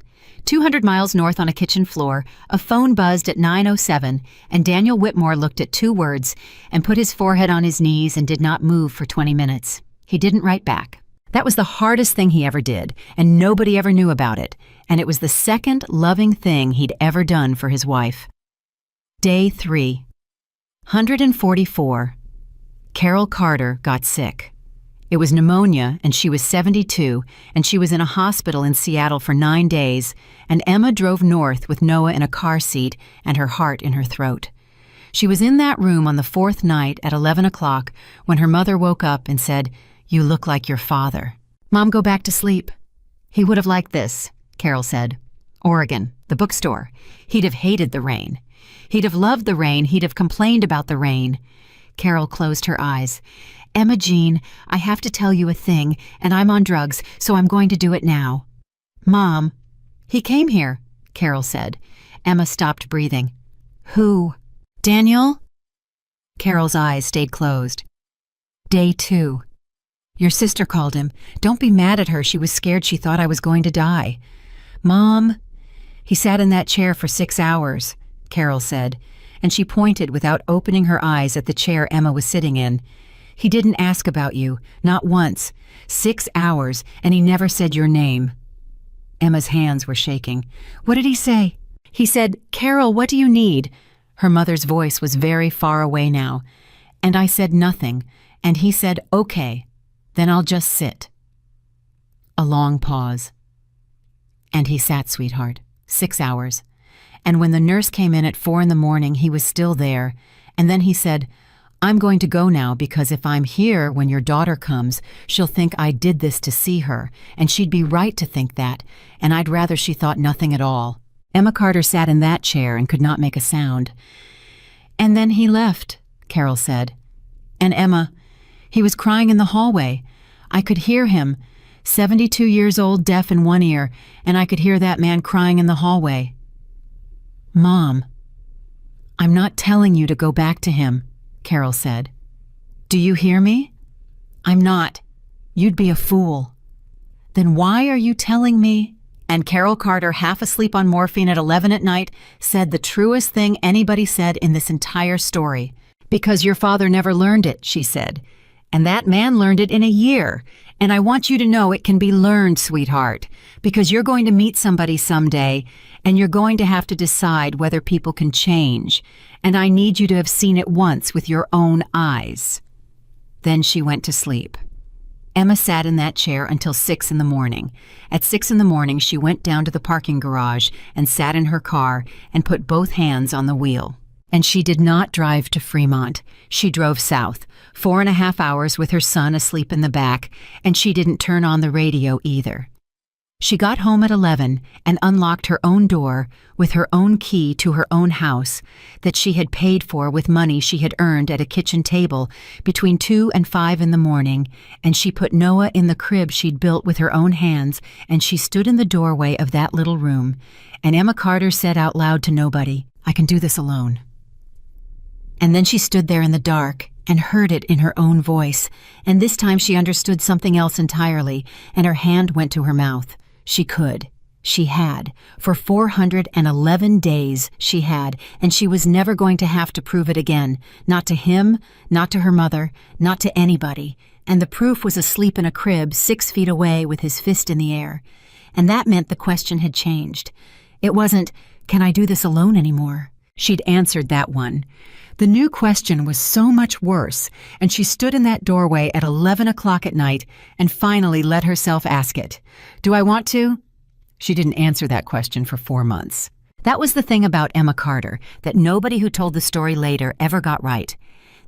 200 miles north on a kitchen floor, a phone buzzed at 9:07, and Daniel Whitmore looked at 2 words and put his forehead on his knees and did not move for 20 minutes. He didn't write back. That was the hardest thing he ever did, and nobody ever knew about it, and it was the second loving thing he'd ever done for his wife. Day 3. 144. Carol Carter got sick. It was pneumonia, and she was 72, and she was in a hospital in Seattle for 9 days, and Emma drove north with Noah in a car seat and her heart in her throat. She was in that room on the 4th night at 11 o'clock when her mother woke up and said, "You look like your father." "Mom, go back to sleep." "He would have liked this," Carol said. "Oregon, the bookstore. He'd have hated the rain. He'd have loved the rain. He'd have complained about the rain." Carol closed her eyes. "Emma Jean, I have to tell you a thing, and I'm on drugs, so I'm going to do it now." "Mom." "He came here," Carol said. Emma stopped breathing. "Who?" "Daniel?" Carol's eyes stayed closed. Day 2. "Your sister called him. Don't be mad at her. She was scared. She thought I was going to die." "Mom." "He sat in that chair for 6 hours, Carol said, and she pointed without opening her eyes at the chair Emma was sitting in. "He didn't ask about you, not once. 6 hours, and he never said your name." Emma's hands were shaking. "What did he say?" "He said, 'Carol, what do you need?'" Her mother's voice was very far away now. "And I said nothing, and he said, 'Okay, then I'll just sit.'" A long pause. "And he sat, sweetheart, 6 hours. And when the nurse came in at 4 in the morning, he was still there. And then he said, 'I'm going to go now because if I'm here when your daughter comes, she'll think I did this to see her, and she'd be right to think that, and I'd rather she thought nothing at all.'" Emma Carter sat in that chair and could not make a sound. "And then he left," Carol said. "And Emma, he was crying in the hallway. I could hear him, 72 years old, deaf in one ear, and I could hear that man crying in the hallway." "Mom." "I'm not telling you to go back to him," Carol said. "Do you hear me? I'm not. You'd be a fool." "Then why are you telling me?" And Carol Carter, half asleep on morphine at 11 at night, said the truest thing anybody said in this entire story. "Because your father never learned it," she said. "And that man learned it in a year. And I want you to know it can be learned, sweetheart, because you're going to meet somebody someday, and you're going to have to decide whether people can change. And I need you to have seen it once with your own eyes." Then she went to sleep. Emma sat in that chair until 6 in the morning. At 6 in the morning, she went down to the parking garage and sat in her car and put both hands on the wheel. And she did not drive to Fremont. She drove south, 4.5 hours with her son asleep in the back, and she didn't turn on the radio either. She got home at 11 and unlocked her own door with her own key to her own house that she had paid for with money she had earned at a kitchen table between 2 and 5 in the morning, and she put Noah in the crib she'd built with her own hands, and she stood in the doorway of that little room, and Emma Carter said out loud to nobody, "I can do this alone." And then she stood there in the dark and heard it in her own voice, and this time she understood something else entirely, and her hand went to her mouth. She could. She had. For 411 days she had, and she was never going to have to prove it again. Not to him, not to her mother, not to anybody. And the proof was asleep in a crib 6 feet away with his fist in the air. And that meant the question had changed. It wasn't, "Can I do this alone anymore?" She'd answered that one. The new question was so much worse, and she stood in that doorway at 11 o'clock at night and finally let herself ask it. "Do I want to?" She didn't answer that question for 4 months. That was the thing about Emma Carter that nobody who told the story later ever got right.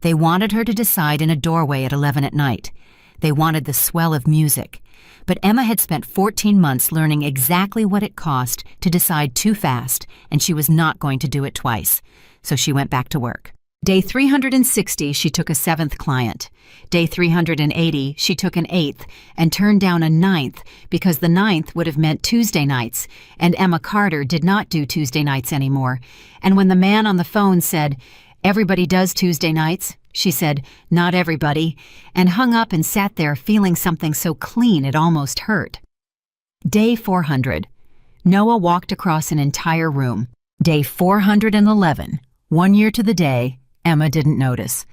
They wanted her to decide in a doorway at 11 at night. They wanted the swell of music. But Emma had spent 14 months learning exactly what it cost to decide too fast, and she was not going to do it twice. So she went back to work. Day 360, she took a 7th client. Day 380, she took an 8th and turned down a 9th because the 9th would have meant Tuesday nights, and Emma Carter did not do Tuesday nights anymore. And when the man on the phone said, "Everybody does Tuesday nights," she said, "Not everybody," and hung up and sat there feeling something so clean it almost hurt. Day 400. Noah walked across an entire room. Day 411. 1 year to the day, Emma didn't notice.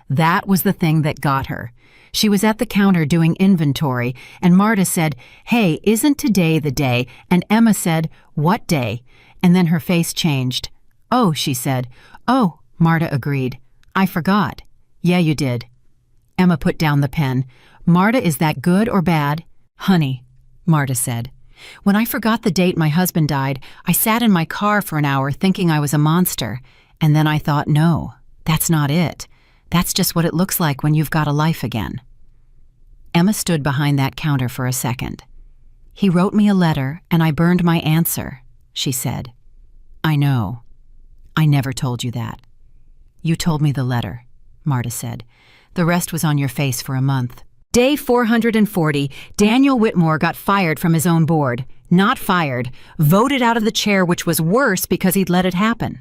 That was the thing that got her. She was at the counter doing inventory, and Marta said, "Hey, isn't today the day?" And Emma said, "What day?" And then her face changed. "Oh," she said. "Oh," Marta agreed. "I forgot." "Yeah, you did." Emma put down the pen. "Marta, is that good or bad?" "Honey," Marta said, "when I forgot the date my husband died, I sat in my car for an hour thinking I was a monster. And then I thought, no, that's not it. That's just what it looks like when you've got a life again." Emma stood behind that counter for a second. "He wrote me a letter, and I burned my answer," she said. "I know. I never told you that." "You told me the letter," Marta said. "The rest was on your face for a month." Day 440, Daniel Whitmore got fired from his own board. Not fired, voted out of the chair, which was worse because he'd let it happen.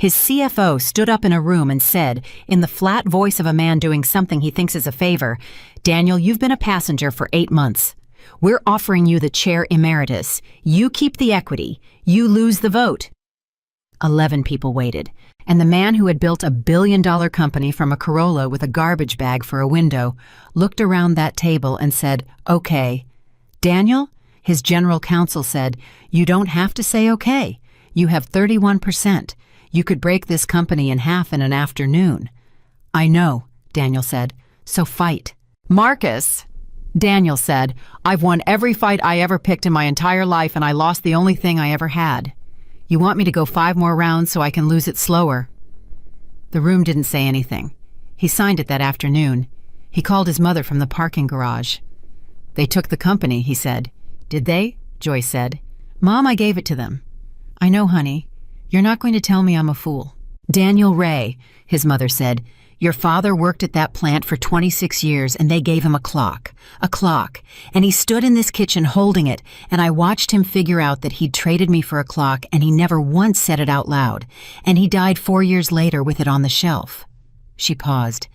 His CFO stood up in a room and said, in the flat voice of a man doing something he thinks is a favor, "Daniel, you've been a passenger for 8 months. We're offering you the chair emeritus. You keep the equity. You lose the vote." 11 people waited, and the man who had built a billion-dollar company from a Corolla with a garbage bag for a window looked around that table and said, "Okay." "Daniel," his general counsel said, "you don't have to say okay. You have 31%. You could break this company in half in an afternoon." "I know," Daniel said, "so fight." "Marcus," Daniel said, "I've won every fight I ever picked in my entire life, and I lost the only thing I ever had. You want me to go 5 more rounds so I can lose it slower?" The room didn't say anything. He signed it that afternoon. He called his mother from the parking garage. "They took the company," he said. "Did they?" Joyce said. "Mom, I gave it to them." "I know, honey. You're not going to tell me I'm a fool." "Daniel Ray," his mother said, "your father worked at that plant for 26 years, and they gave him a clock, and he stood in this kitchen holding it, and I watched him figure out that he'd traded me for a clock, and he never once said it out loud, and he died 4 years later with it on the shelf." She paused.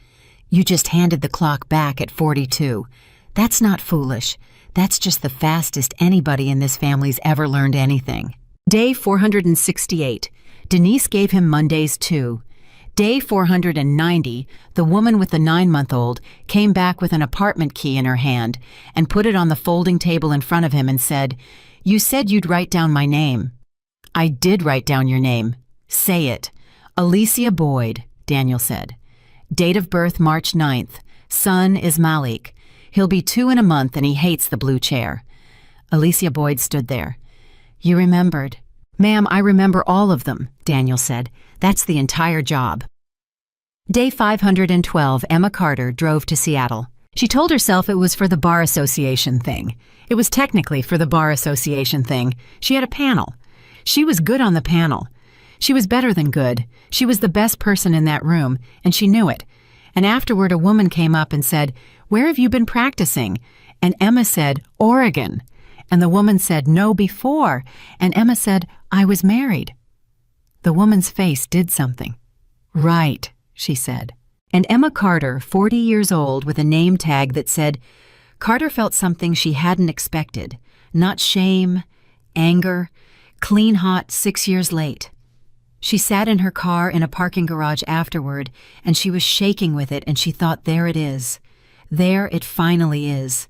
"You just handed the clock back at 42. That's not foolish. That's just the fastest anybody in this family's ever learned anything." Day 468. Denise gave him Mondays too. Day 490, the woman with the 9-month-old came back with an apartment key in her hand and put it on the folding table in front of him and said, "You said you'd write down my name." "I did write down your name." "Say it." "Alicia Boyd," Daniel said. "Date of birth March 9th. Son is Malik. He'll be 2 in a month and he hates the blue chair." Alicia Boyd stood there. "You remembered." "Ma'am, I remember all of them," Daniel said. "That's the entire job." Day 512, Emma Carter drove to Seattle. She told herself it was for the Bar Association thing. It was technically for the Bar Association thing. She had a panel. She was good on the panel. She was better than good. She was the best person in that room, and she knew it. And afterward, a woman came up and said, "Where have you been practicing?" And Emma said, "Oregon." And the woman said, "No, before." And Emma said, "I was married." The woman's face did something. "Right," she said. And Emma Carter, 40 years old, with a name tag that said, Carter felt something she hadn't expected. Not shame, anger, clean hot 6 years late. She sat in her car in a parking garage afterward, and she was shaking with it, and she thought, there it is. There it finally is.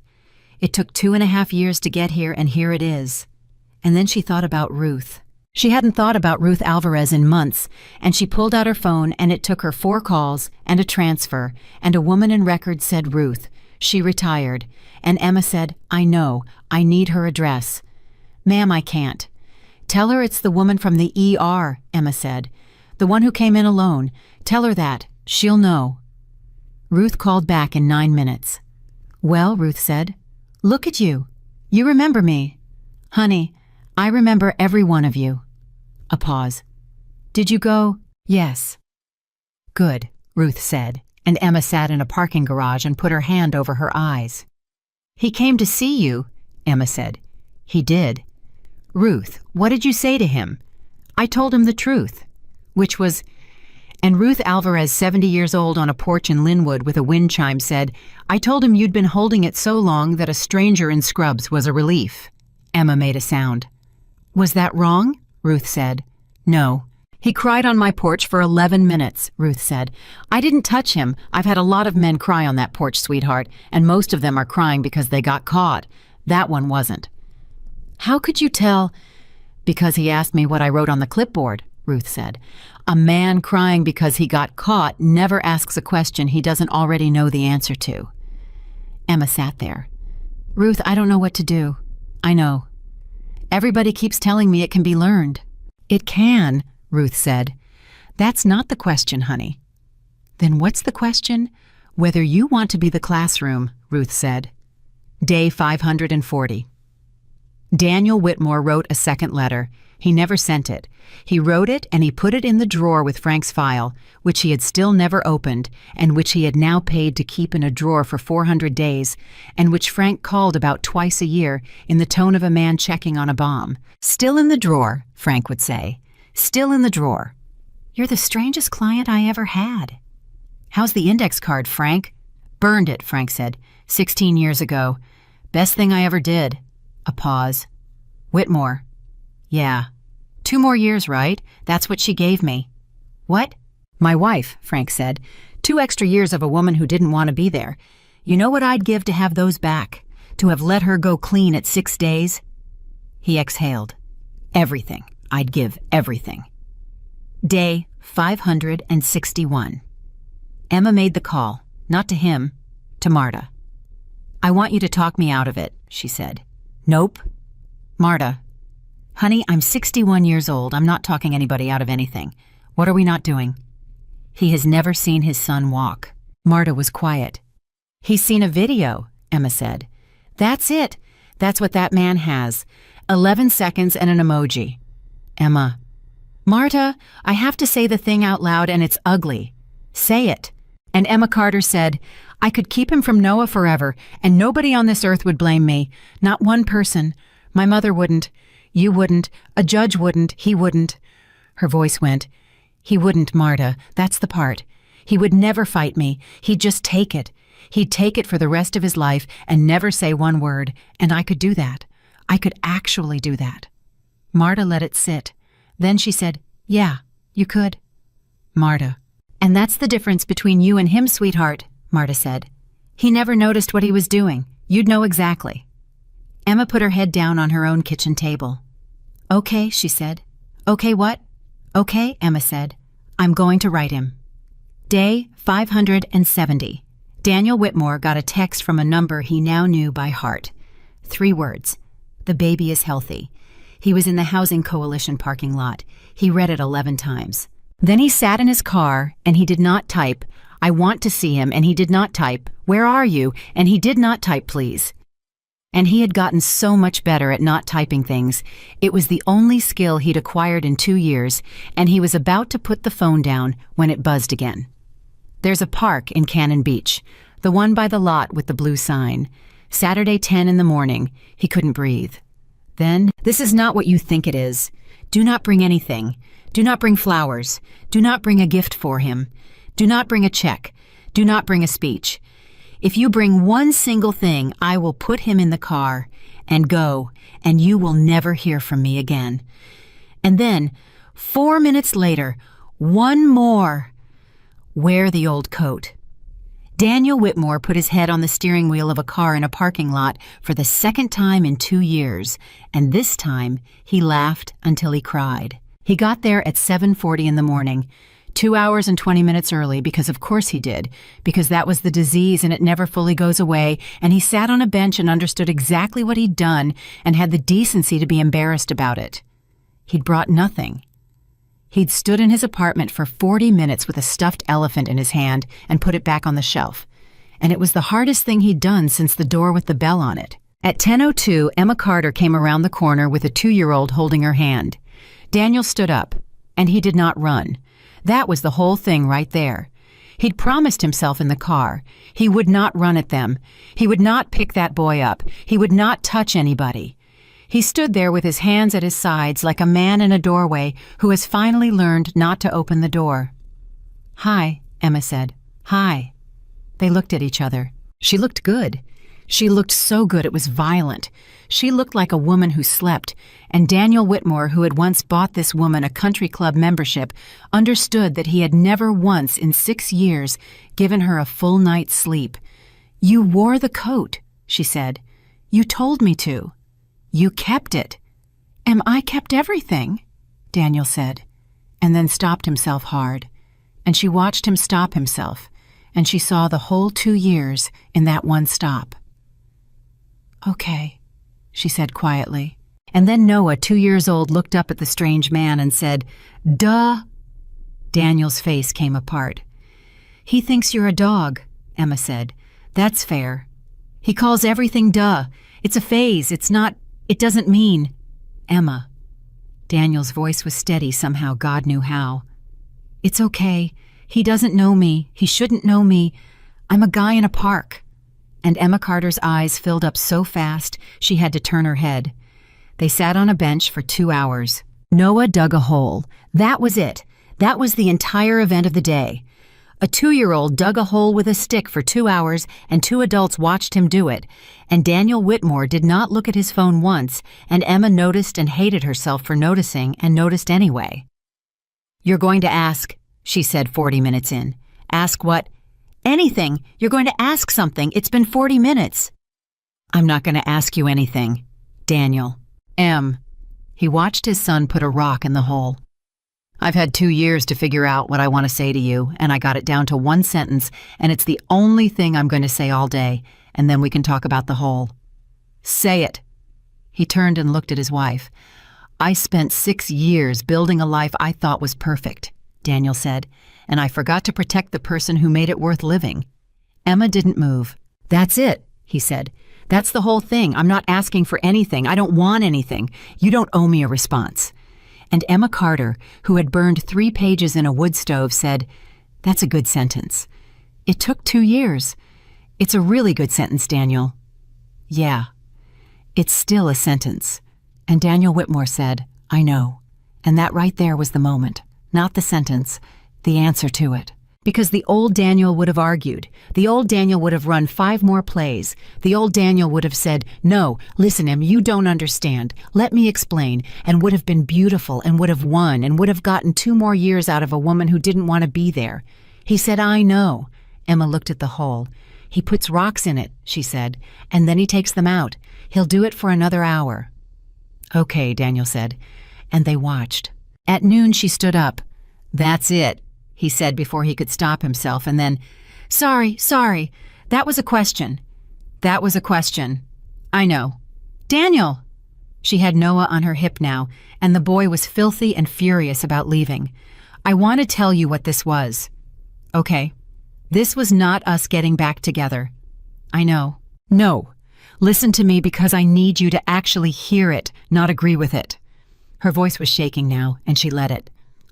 It took 2.5 years to get here, and here it is. And then she thought about Ruth. She hadn't thought about Ruth Alvarez in months, and she pulled out her phone, and it took her 4 calls and a transfer, and a woman in records said Ruth. She retired, and Emma said, "I know, I need her address." "Ma'am, I can't." "Tell her it's the woman from the ER," Emma said. "The one who came in alone. Tell her that. She'll know." Ruth called back in 9 minutes. "Well," Ruth said, "look at you. You remember me." "Honey, I remember every one of you." A pause. "Did you go?" "Yes." "Good," Ruth said, and Emma sat in a parking garage and put her hand over her eyes. "He came to see you," Emma said. "He did." "Ruth, what did you say to him?" "I told him the truth." Which was, and Ruth Alvarez, 70 years old, on a porch in Linwood with a wind chime said, "I told him you'd been holding it so long that a stranger in scrubs was a relief." Emma made a sound. "Was that wrong?" Ruth said. "No. He cried on my porch for 11 minutes, Ruth said. "I didn't touch him. I've had a lot of men cry on that porch, sweetheart, and most of them are crying because they got caught. That one wasn't." "How could you tell?" "Because he asked me what I wrote on the clipboard," Ruth said. A man crying because he got caught never asks a question he doesn't already know the answer to. Emma sat there. Ruth, I don't know what to do. I know. Everybody keeps telling me it can be learned. It can, Ruth said. That's not the question, honey. Then what's the question? Whether you want to be the classroom, Ruth said. Day 540. Daniel Whitmore wrote a second letter. He never sent it. He wrote it and he put it in the drawer with Frank's file, which he had still never opened and which he had now paid to keep in a drawer for 400 days, and which Frank called about twice a year in the tone of a man checking on a bomb. Still in the drawer, Frank would say. Still in the drawer. You're the strangest client I ever had. How's the index card, Frank? Burned it, Frank said. 16 years ago. Best thing I ever did. A pause. Whitmore. Yeah. 2 more years, right? That's what she gave me. What? My wife, Frank said. 2 extra years of a woman who didn't want to be there. You know what I'd give to have those back? To have let her go clean at 6 days? He exhaled. Everything. I'd give everything. Day 561. Emma made the call, not to him, to Marta. I want you to talk me out of it, she said. Nope. Marta. Honey, I'm 61 years old. I'm not talking anybody out of anything. What are we not doing? He has never seen his son walk. Marta was quiet. He's seen a video, Emma said. That's it. That's what that man has. 11 seconds and an emoji. Emma. Marta, I have to say the thing out loud and it's ugly. Say it. And Emma Carter said, I could keep him from Noah forever and nobody on this earth would blame me. Not one person. My mother wouldn't. You wouldn't. A judge wouldn't. He wouldn't. Her voice went. He wouldn't, Marta. That's the part. He would never fight me. He'd just take it. He'd take it for the rest of his life and never say one word. And I could do that. I could actually do that. Marta let it sit. Then she said, Yeah, you could. Marta. And that's the difference between you and him, sweetheart, Marta said. He never noticed what he was doing. You'd know exactly. Emma put her head down on her own kitchen table. Okay, she said. Okay, what? Okay, Emma said. I'm going to write him. Day 570. Daniel Whitmore got a text from a number he now knew by heart. 3 words. The baby is healthy. He was in the Housing Coalition parking lot. He read it 11 times. Then he sat in his car, and he did not type, I want to see him, and he did not type, where are you? And he did not type, please. And he had gotten so much better at not typing things. It was the only skill he'd acquired in 2 years, and he was about to put the phone down when it buzzed again. There's a park in Cannon Beach, the one by the lot with the blue sign. Saturday 10 in the morning. He couldn't breathe. Then, this is not what you think it is. Do not bring anything. Do not bring flowers. Do not bring a gift for him. Do not bring a check. Do not bring a speech. If you bring one single thing, I will put him in the car and go, and you will never hear from me again. And then, 4 minutes later, one more. Wear the old coat. Daniel Whitmore put his head on the steering wheel of a car in a parking lot for the second time in 2 years, and this time he laughed until he cried. He got there at 7:40 in the morning, 2 hours and 20 minutes early, because of course he did, because that was the disease and it never fully goes away, and he sat on a bench and understood exactly what he'd done and had the decency to be embarrassed about it. He'd brought nothing. He'd stood in his apartment for 40 minutes with a stuffed elephant in his hand and put it back on the shelf, and it was the hardest thing he'd done since the door with the bell on it. At 10:02, Emma Carter came around the corner with a 2-year-old holding her hand. Daniel stood up, and he did not run. That was the whole thing right there. He'd promised himself in the car. He would not run at them. He would not pick that boy up. He would not touch anybody. He stood there with his hands at his sides like a man in a doorway who has finally learned not to open the door. Hi, Emma said. Hi. They looked at each other. She looked good. She looked so good it was violent. She looked like a woman who slept, and Daniel Whitmore, who had once bought this woman a country club membership, understood that he had never once in 6 years given her a full night's sleep. You wore the coat, she said. You told me to. You kept it. I kept everything, Daniel said. and then stopped himself hard. And she watched him stop himself, and she saw the whole 2 years in that one stop. "Okay," she said quietly. And then Noah, 2 years old, looked up at the strange man and said, "Duh." Daniel's face came apart. "He thinks you're a dog," Emma said. "That's fair. He calls everything duh. It's a phase. It doesn't mean." "Emma." Daniel's voice was steady somehow, God knew how. "It's okay. He doesn't know me. He shouldn't know me. I'm a guy in a park." And Emma Carter's eyes filled up so fast she had to turn her head. They sat on a bench for 2 hours. Noah dug a hole. That was it. That was the entire event of the day. A 2-year-old dug a hole with a stick for 2 hours, and 2 adults watched him do it. And Daniel Whitmore did not look at his phone once, and Emma noticed and hated herself for noticing and noticed anyway. "You're going to ask," she said 40 minutes in. "Ask what?" "Anything. You're going to ask something. It's been 40 minutes. "I'm not going to ask you anything. Daniel." He watched his son put a rock in the hole. "I've had 2 years to figure out what I want to say to you, and I got it down to 1 sentence, and it's the only thing I'm going to say all day, and then we can talk about the hole." "Say it." He turned and looked at his wife. "I spent 6 years building a life I thought was perfect," Daniel said, "and I forgot to protect the person who made it worth living." Emma didn't move. "That's it," he said. "That's the whole thing. I'm not asking for anything. I don't want anything. You don't owe me a response." And Emma Carter, who had burned 3 pages in a wood stove, said, "That's a good sentence. It took 2 years. It's a really good sentence, Daniel." "Yeah, it's still a sentence." And Daniel Whitmore said, "I know." And that right there was the moment, not the sentence, the answer to it. Because the old Daniel would have argued. The old Daniel would have run 5 more plays. The old Daniel would have said, "No, listen, Em, you don't understand. Let me explain," and would have been beautiful and would have won and would have gotten 2 more years out of a woman who didn't want to be there. He said, "I know." Emma looked at the hole. "He puts rocks in it," she said, "and then he takes them out. He'll do it for another hour." "Okay," Daniel said, and they watched. At noon she stood up. "That's it," he said before he could stop himself, and then, Sorry. That was a question." "That was a question. I know." "Daniel!" She had Noah on her hip now, and the boy was filthy and furious about leaving. "I want to tell you what this was." "Okay. This was not us getting back together." "I know." "No. Listen to me because I need you to actually hear it, not agree with it." Her voice was shaking now, and she let it.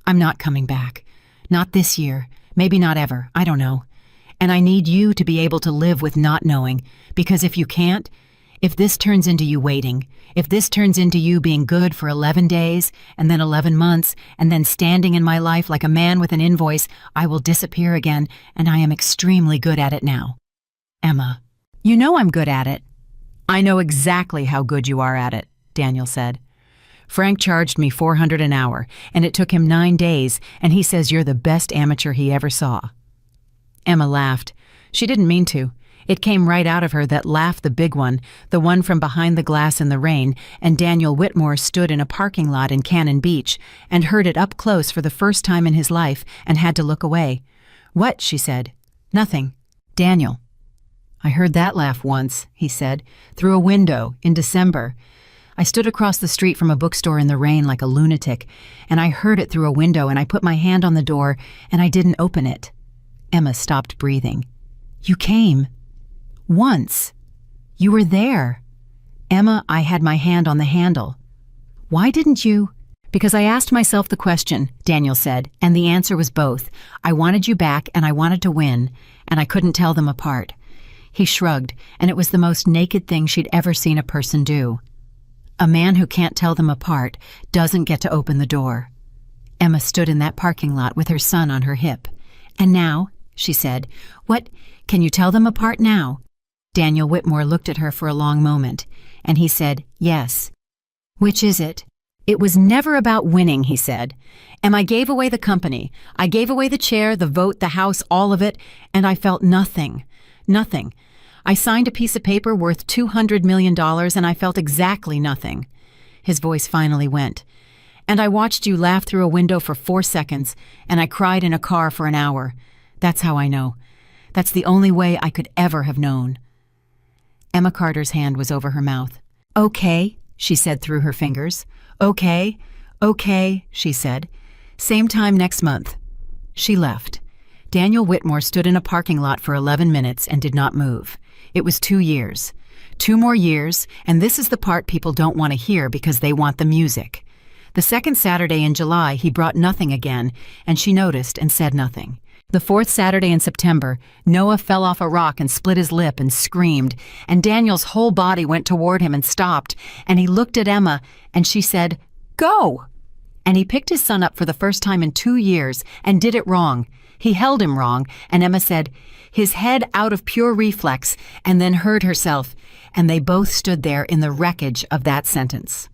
"I'm not coming back. Not this year. Maybe not ever. I don't know. And I need you to be able to live with not knowing, because if you can't, if this turns into you waiting, if this turns into you being good for 11 days, and then 11 months, and then standing in my life like a man with an invoice, I will disappear again, and I am extremely good at it now." "Emma, you know I'm good at it." "I know exactly how good you are at it," Daniel said. "Frank charged me $400 an hour, and it took him 9 days, and he says you're the best amateur he ever saw." Emma laughed. She didn't mean to. It came right out of her, that laugh, the big one, the one from behind the glass in the rain, and Daniel Whitmore stood in a parking lot in Cannon Beach and heard it up close for the first time in his life and had to look away. "What?" she said. "Nothing. Daniel." "I heard that laugh once," he said, "through a window in December. I stood across the street from a bookstore in the rain like a lunatic, and I heard it through a window, and I put my hand on the door, and I didn't open it." Emma stopped breathing. "You came. Once. You were there." "Emma, I had my hand on the handle." "Why didn't you?" "Because I asked myself the question," Daniel said, "and the answer was both. I wanted you back, and I wanted to win, and I couldn't tell them apart." He shrugged, and it was the most naked thing she'd ever seen a person do. A man who can't tell them apart doesn't get to open the door. Emma stood in that parking lot with her son on her hip. "And now," she said, "what, can you tell them apart now?" Daniel Whitmore looked at her for a long moment, and he said, "Yes." "Which is it?" "It was never about winning," he said. "And I gave away the company. I gave away the chair, the vote, the house, all of it, and I felt nothing. Nothing. I signed a piece of paper worth $200 million, and I felt exactly nothing." His voice finally went. And I watched you laugh through a window for 4 seconds, and I cried in a car for an hour. That's how I know. That's the only way I could ever have known." Emma Carter's hand was over her mouth. "Okay," she said through her fingers. "Okay, okay," she said. "Same time next month." She left. Daniel Whitmore stood in a parking lot for 11 minutes and did not move. It was 2 years. 2 more years, and this is the part people don't want to hear because they want the music. The second Saturday in July, he brought nothing again, and she noticed and said nothing. The fourth Saturday in September, Noah fell off a rock and split his lip and screamed, and Daniel's whole body went toward him and stopped, and he looked at Emma, and she said, "Go!" And he picked his son up for the first time in 2 years and did it wrong. He held him wrong, and Emma said, "His head out of pure reflex," and then heard herself, and they both stood there in the wreckage of that sentence.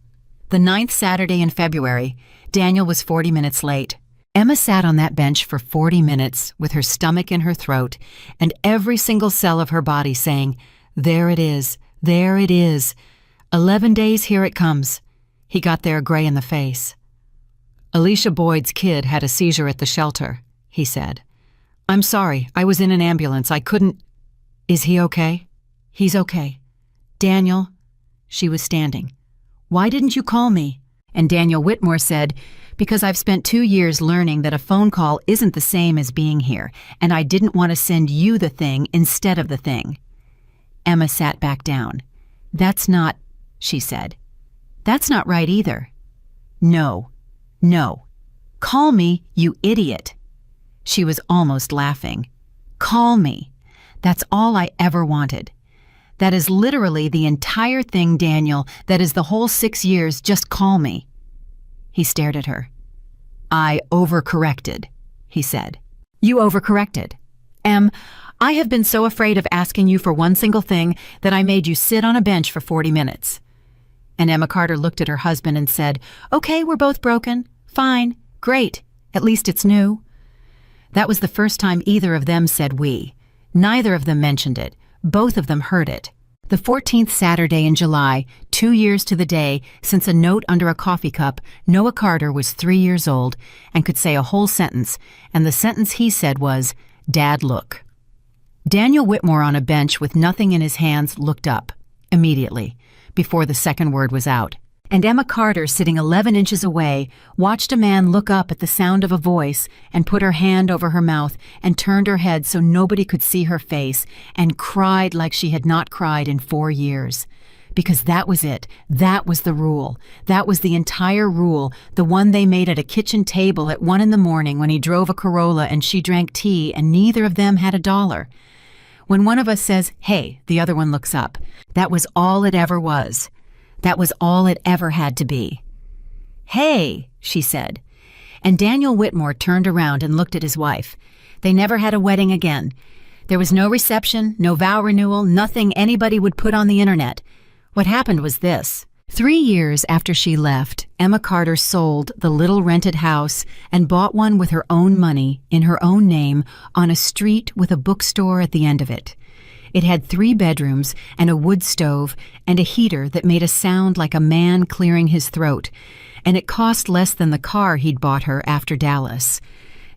The 9th Saturday in February, Daniel was 40 minutes late. Emma sat on that bench for 40 minutes with her stomach in her throat and every single cell of her body saying, "There it is, there it is. 11 days, here it comes." He got there gray in the face. "Alicia Boyd's kid had a seizure at the shelter," he said. "I'm sorry, I was in an ambulance. I couldn't—" "Is he okay?" "He's okay." "Daniel?" She was standing. "Why didn't you call me?" And Daniel Whitmore said, "Because I've spent 2 years learning that a phone call isn't the same as being here, and I didn't want to send you the thing instead of the thing." Emma sat back down. "That's not," she said. "That's not right either." "No. No. Call me, you idiot." She was almost laughing. "Call me. That's all I ever wanted. That is literally the entire thing, Daniel. That is the whole 6 years. Just call me." He stared at her. "I overcorrected," he said. "You overcorrected. I have been so afraid of asking you for one single thing that I made you sit on a bench for 40 minutes. And Emma Carter looked at her husband and said, "Okay, we're both broken. Fine. Great. At least it's new." That was the first time either of them said we. Neither of them mentioned it. Both of them heard it. The 14th Saturday in July, 2 years to the day since a note under a coffee cup, Noah Carter was 3 years old and could say a whole sentence, and the sentence he said was, "Dad, look." Daniel Whitmore on a bench with nothing in his hands looked up, immediately, before the second word was out. And Emma Carter, sitting 11 inches away, watched a man look up at the sound of a voice and put her hand over her mouth and turned her head so nobody could see her face and cried like she had not cried in 4 years. Because that was it. That was the rule. That was the entire rule, the one they made at a kitchen table at 1 a.m. when he drove a Corolla and she drank tea and neither of them had $1. When one of us says, "Hey," the other one looks up. That was all it ever was. That was all it ever had to be. "Hey," she said. And Daniel Whitmore turned around and looked at his wife. They never had a wedding again. There was no reception, no vow renewal, nothing anybody would put on the internet. What happened was this. 3 years after she left, Emma Carter sold the little rented house and bought one with her own money, in her own name, on a street with a bookstore at the end of it. It had 3 bedrooms and a wood stove and a heater that made a sound like a man clearing his throat, and it cost less than the car he'd bought her after Dallas.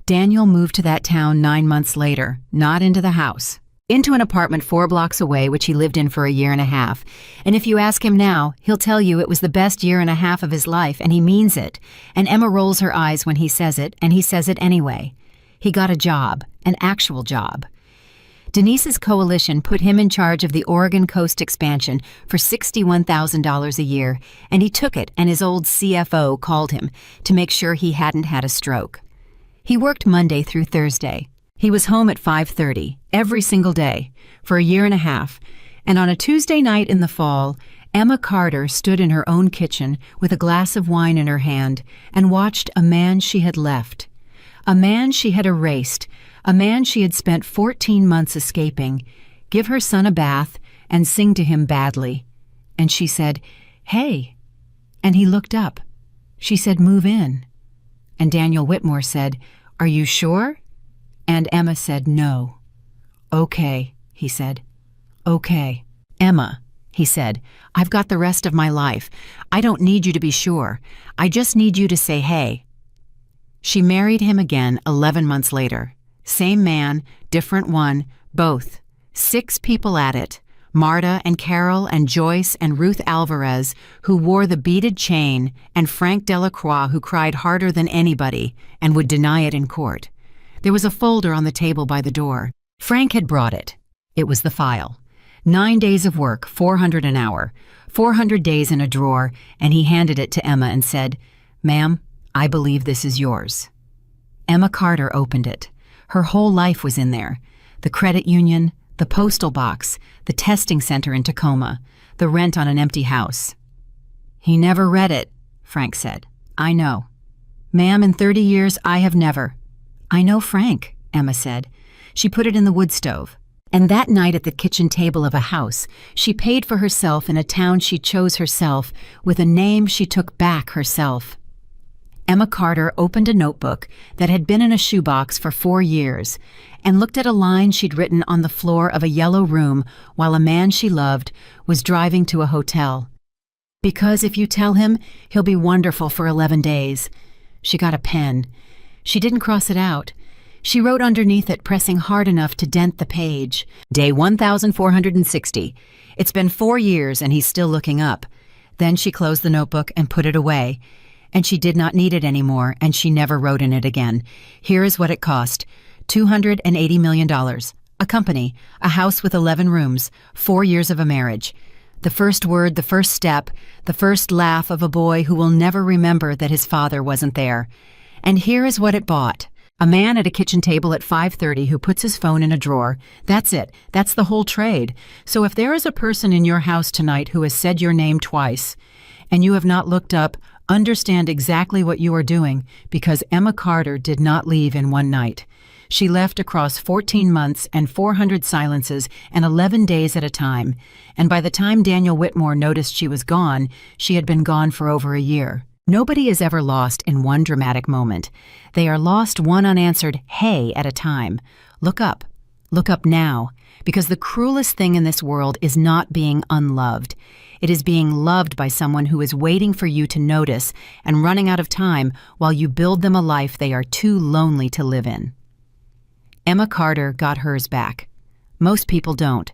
Daniel moved to that town 9 months later, not into the house, into an apartment 4 blocks away, which he lived in for a year and a half. And if you ask him now, he'll tell you it was the best year and a half of his life, and he means it. And Emma rolls her eyes when he says it, and he says it anyway. He got a job, an actual job. Denise's coalition put him in charge of the Oregon Coast expansion for $61,000 a year, and he took it, and his old CFO called him to make sure he hadn't had a stroke. He worked Monday through Thursday. He was home at 5:30 every single day for a year and a half, and on a Tuesday night in the fall, Emma Carter stood in her own kitchen with a glass of wine in her hand and watched a man she had left, a man she had erased, a man she had spent 14 months escaping, give her son a bath and sing to him badly. And she said, "Hey." And he looked up. She said, "Move in." And Daniel Whitmore said, "Are you sure?" And Emma said, "No." "Okay," he said. "Okay." Emma, he said. "I've got the rest of my life. I don't need you to be sure. I just need you to say hey." She married him again 11 months later. Same man, different one, both. 6 people at it. Marta and Carol and Joyce and Ruth Alvarez, who wore the beaded chain, and Frank Delacroix, who cried harder than anybody and would deny it in court. There was a folder on the table by the door. Frank had brought it. It was the file. 9 days of work, $400 an hour, 400 days in a drawer, and he handed it to Emma and said, "Ma'am, I believe this is yours." Emma Carter opened it. Her whole life was in there. The credit union, the postal box, the testing center in Tacoma, the rent on an empty house. "He never read it," Frank said. "I know." "Ma'am, in 30 years, I have never." "I know Frank," Emma said. She put it in the wood stove. And that night at the kitchen table of a house, she paid for herself in a town she chose herself, with a name she took back herself. Emma Carter opened a notebook that had been in a shoebox for 4 years and looked at a line she'd written on the floor of a yellow room while a man she loved was driving to a hotel. "Because if you tell him, he'll be wonderful for 11 days. She got a pen. She didn't cross it out. She wrote underneath it, pressing hard enough to dent the page. Day 1460. It's been 4 years and he's still looking up. Then she closed the notebook and put it away. And she did not need it anymore, and she never wrote in it again. Here is what it cost. $280 million. A company, a house with 11 rooms, 4 years of a marriage. The first word, the first step, the first laugh of a boy who will never remember that his father wasn't there. And here is what it bought. A man at a kitchen table at 5:30 who puts his phone in a drawer. That's it. That's the whole trade. So if there is a person in your house tonight who has said your name twice, and you have not looked up, understand exactly what you are doing, because Emma Carter did not leave in one night. She left across 14 months and 400 silences and 11 days at a time, and by the time Daniel Whitmore noticed she was gone, she had been gone for over a year. Nobody is ever lost in one dramatic moment. They are lost one unanswered hey at a time. Look up. Look up now, because the cruelest thing in this world is not being unloved. It is being loved by someone who is waiting for you to notice and running out of time while you build them a life they are too lonely to live in. Emma Carter got hers back. Most people don't.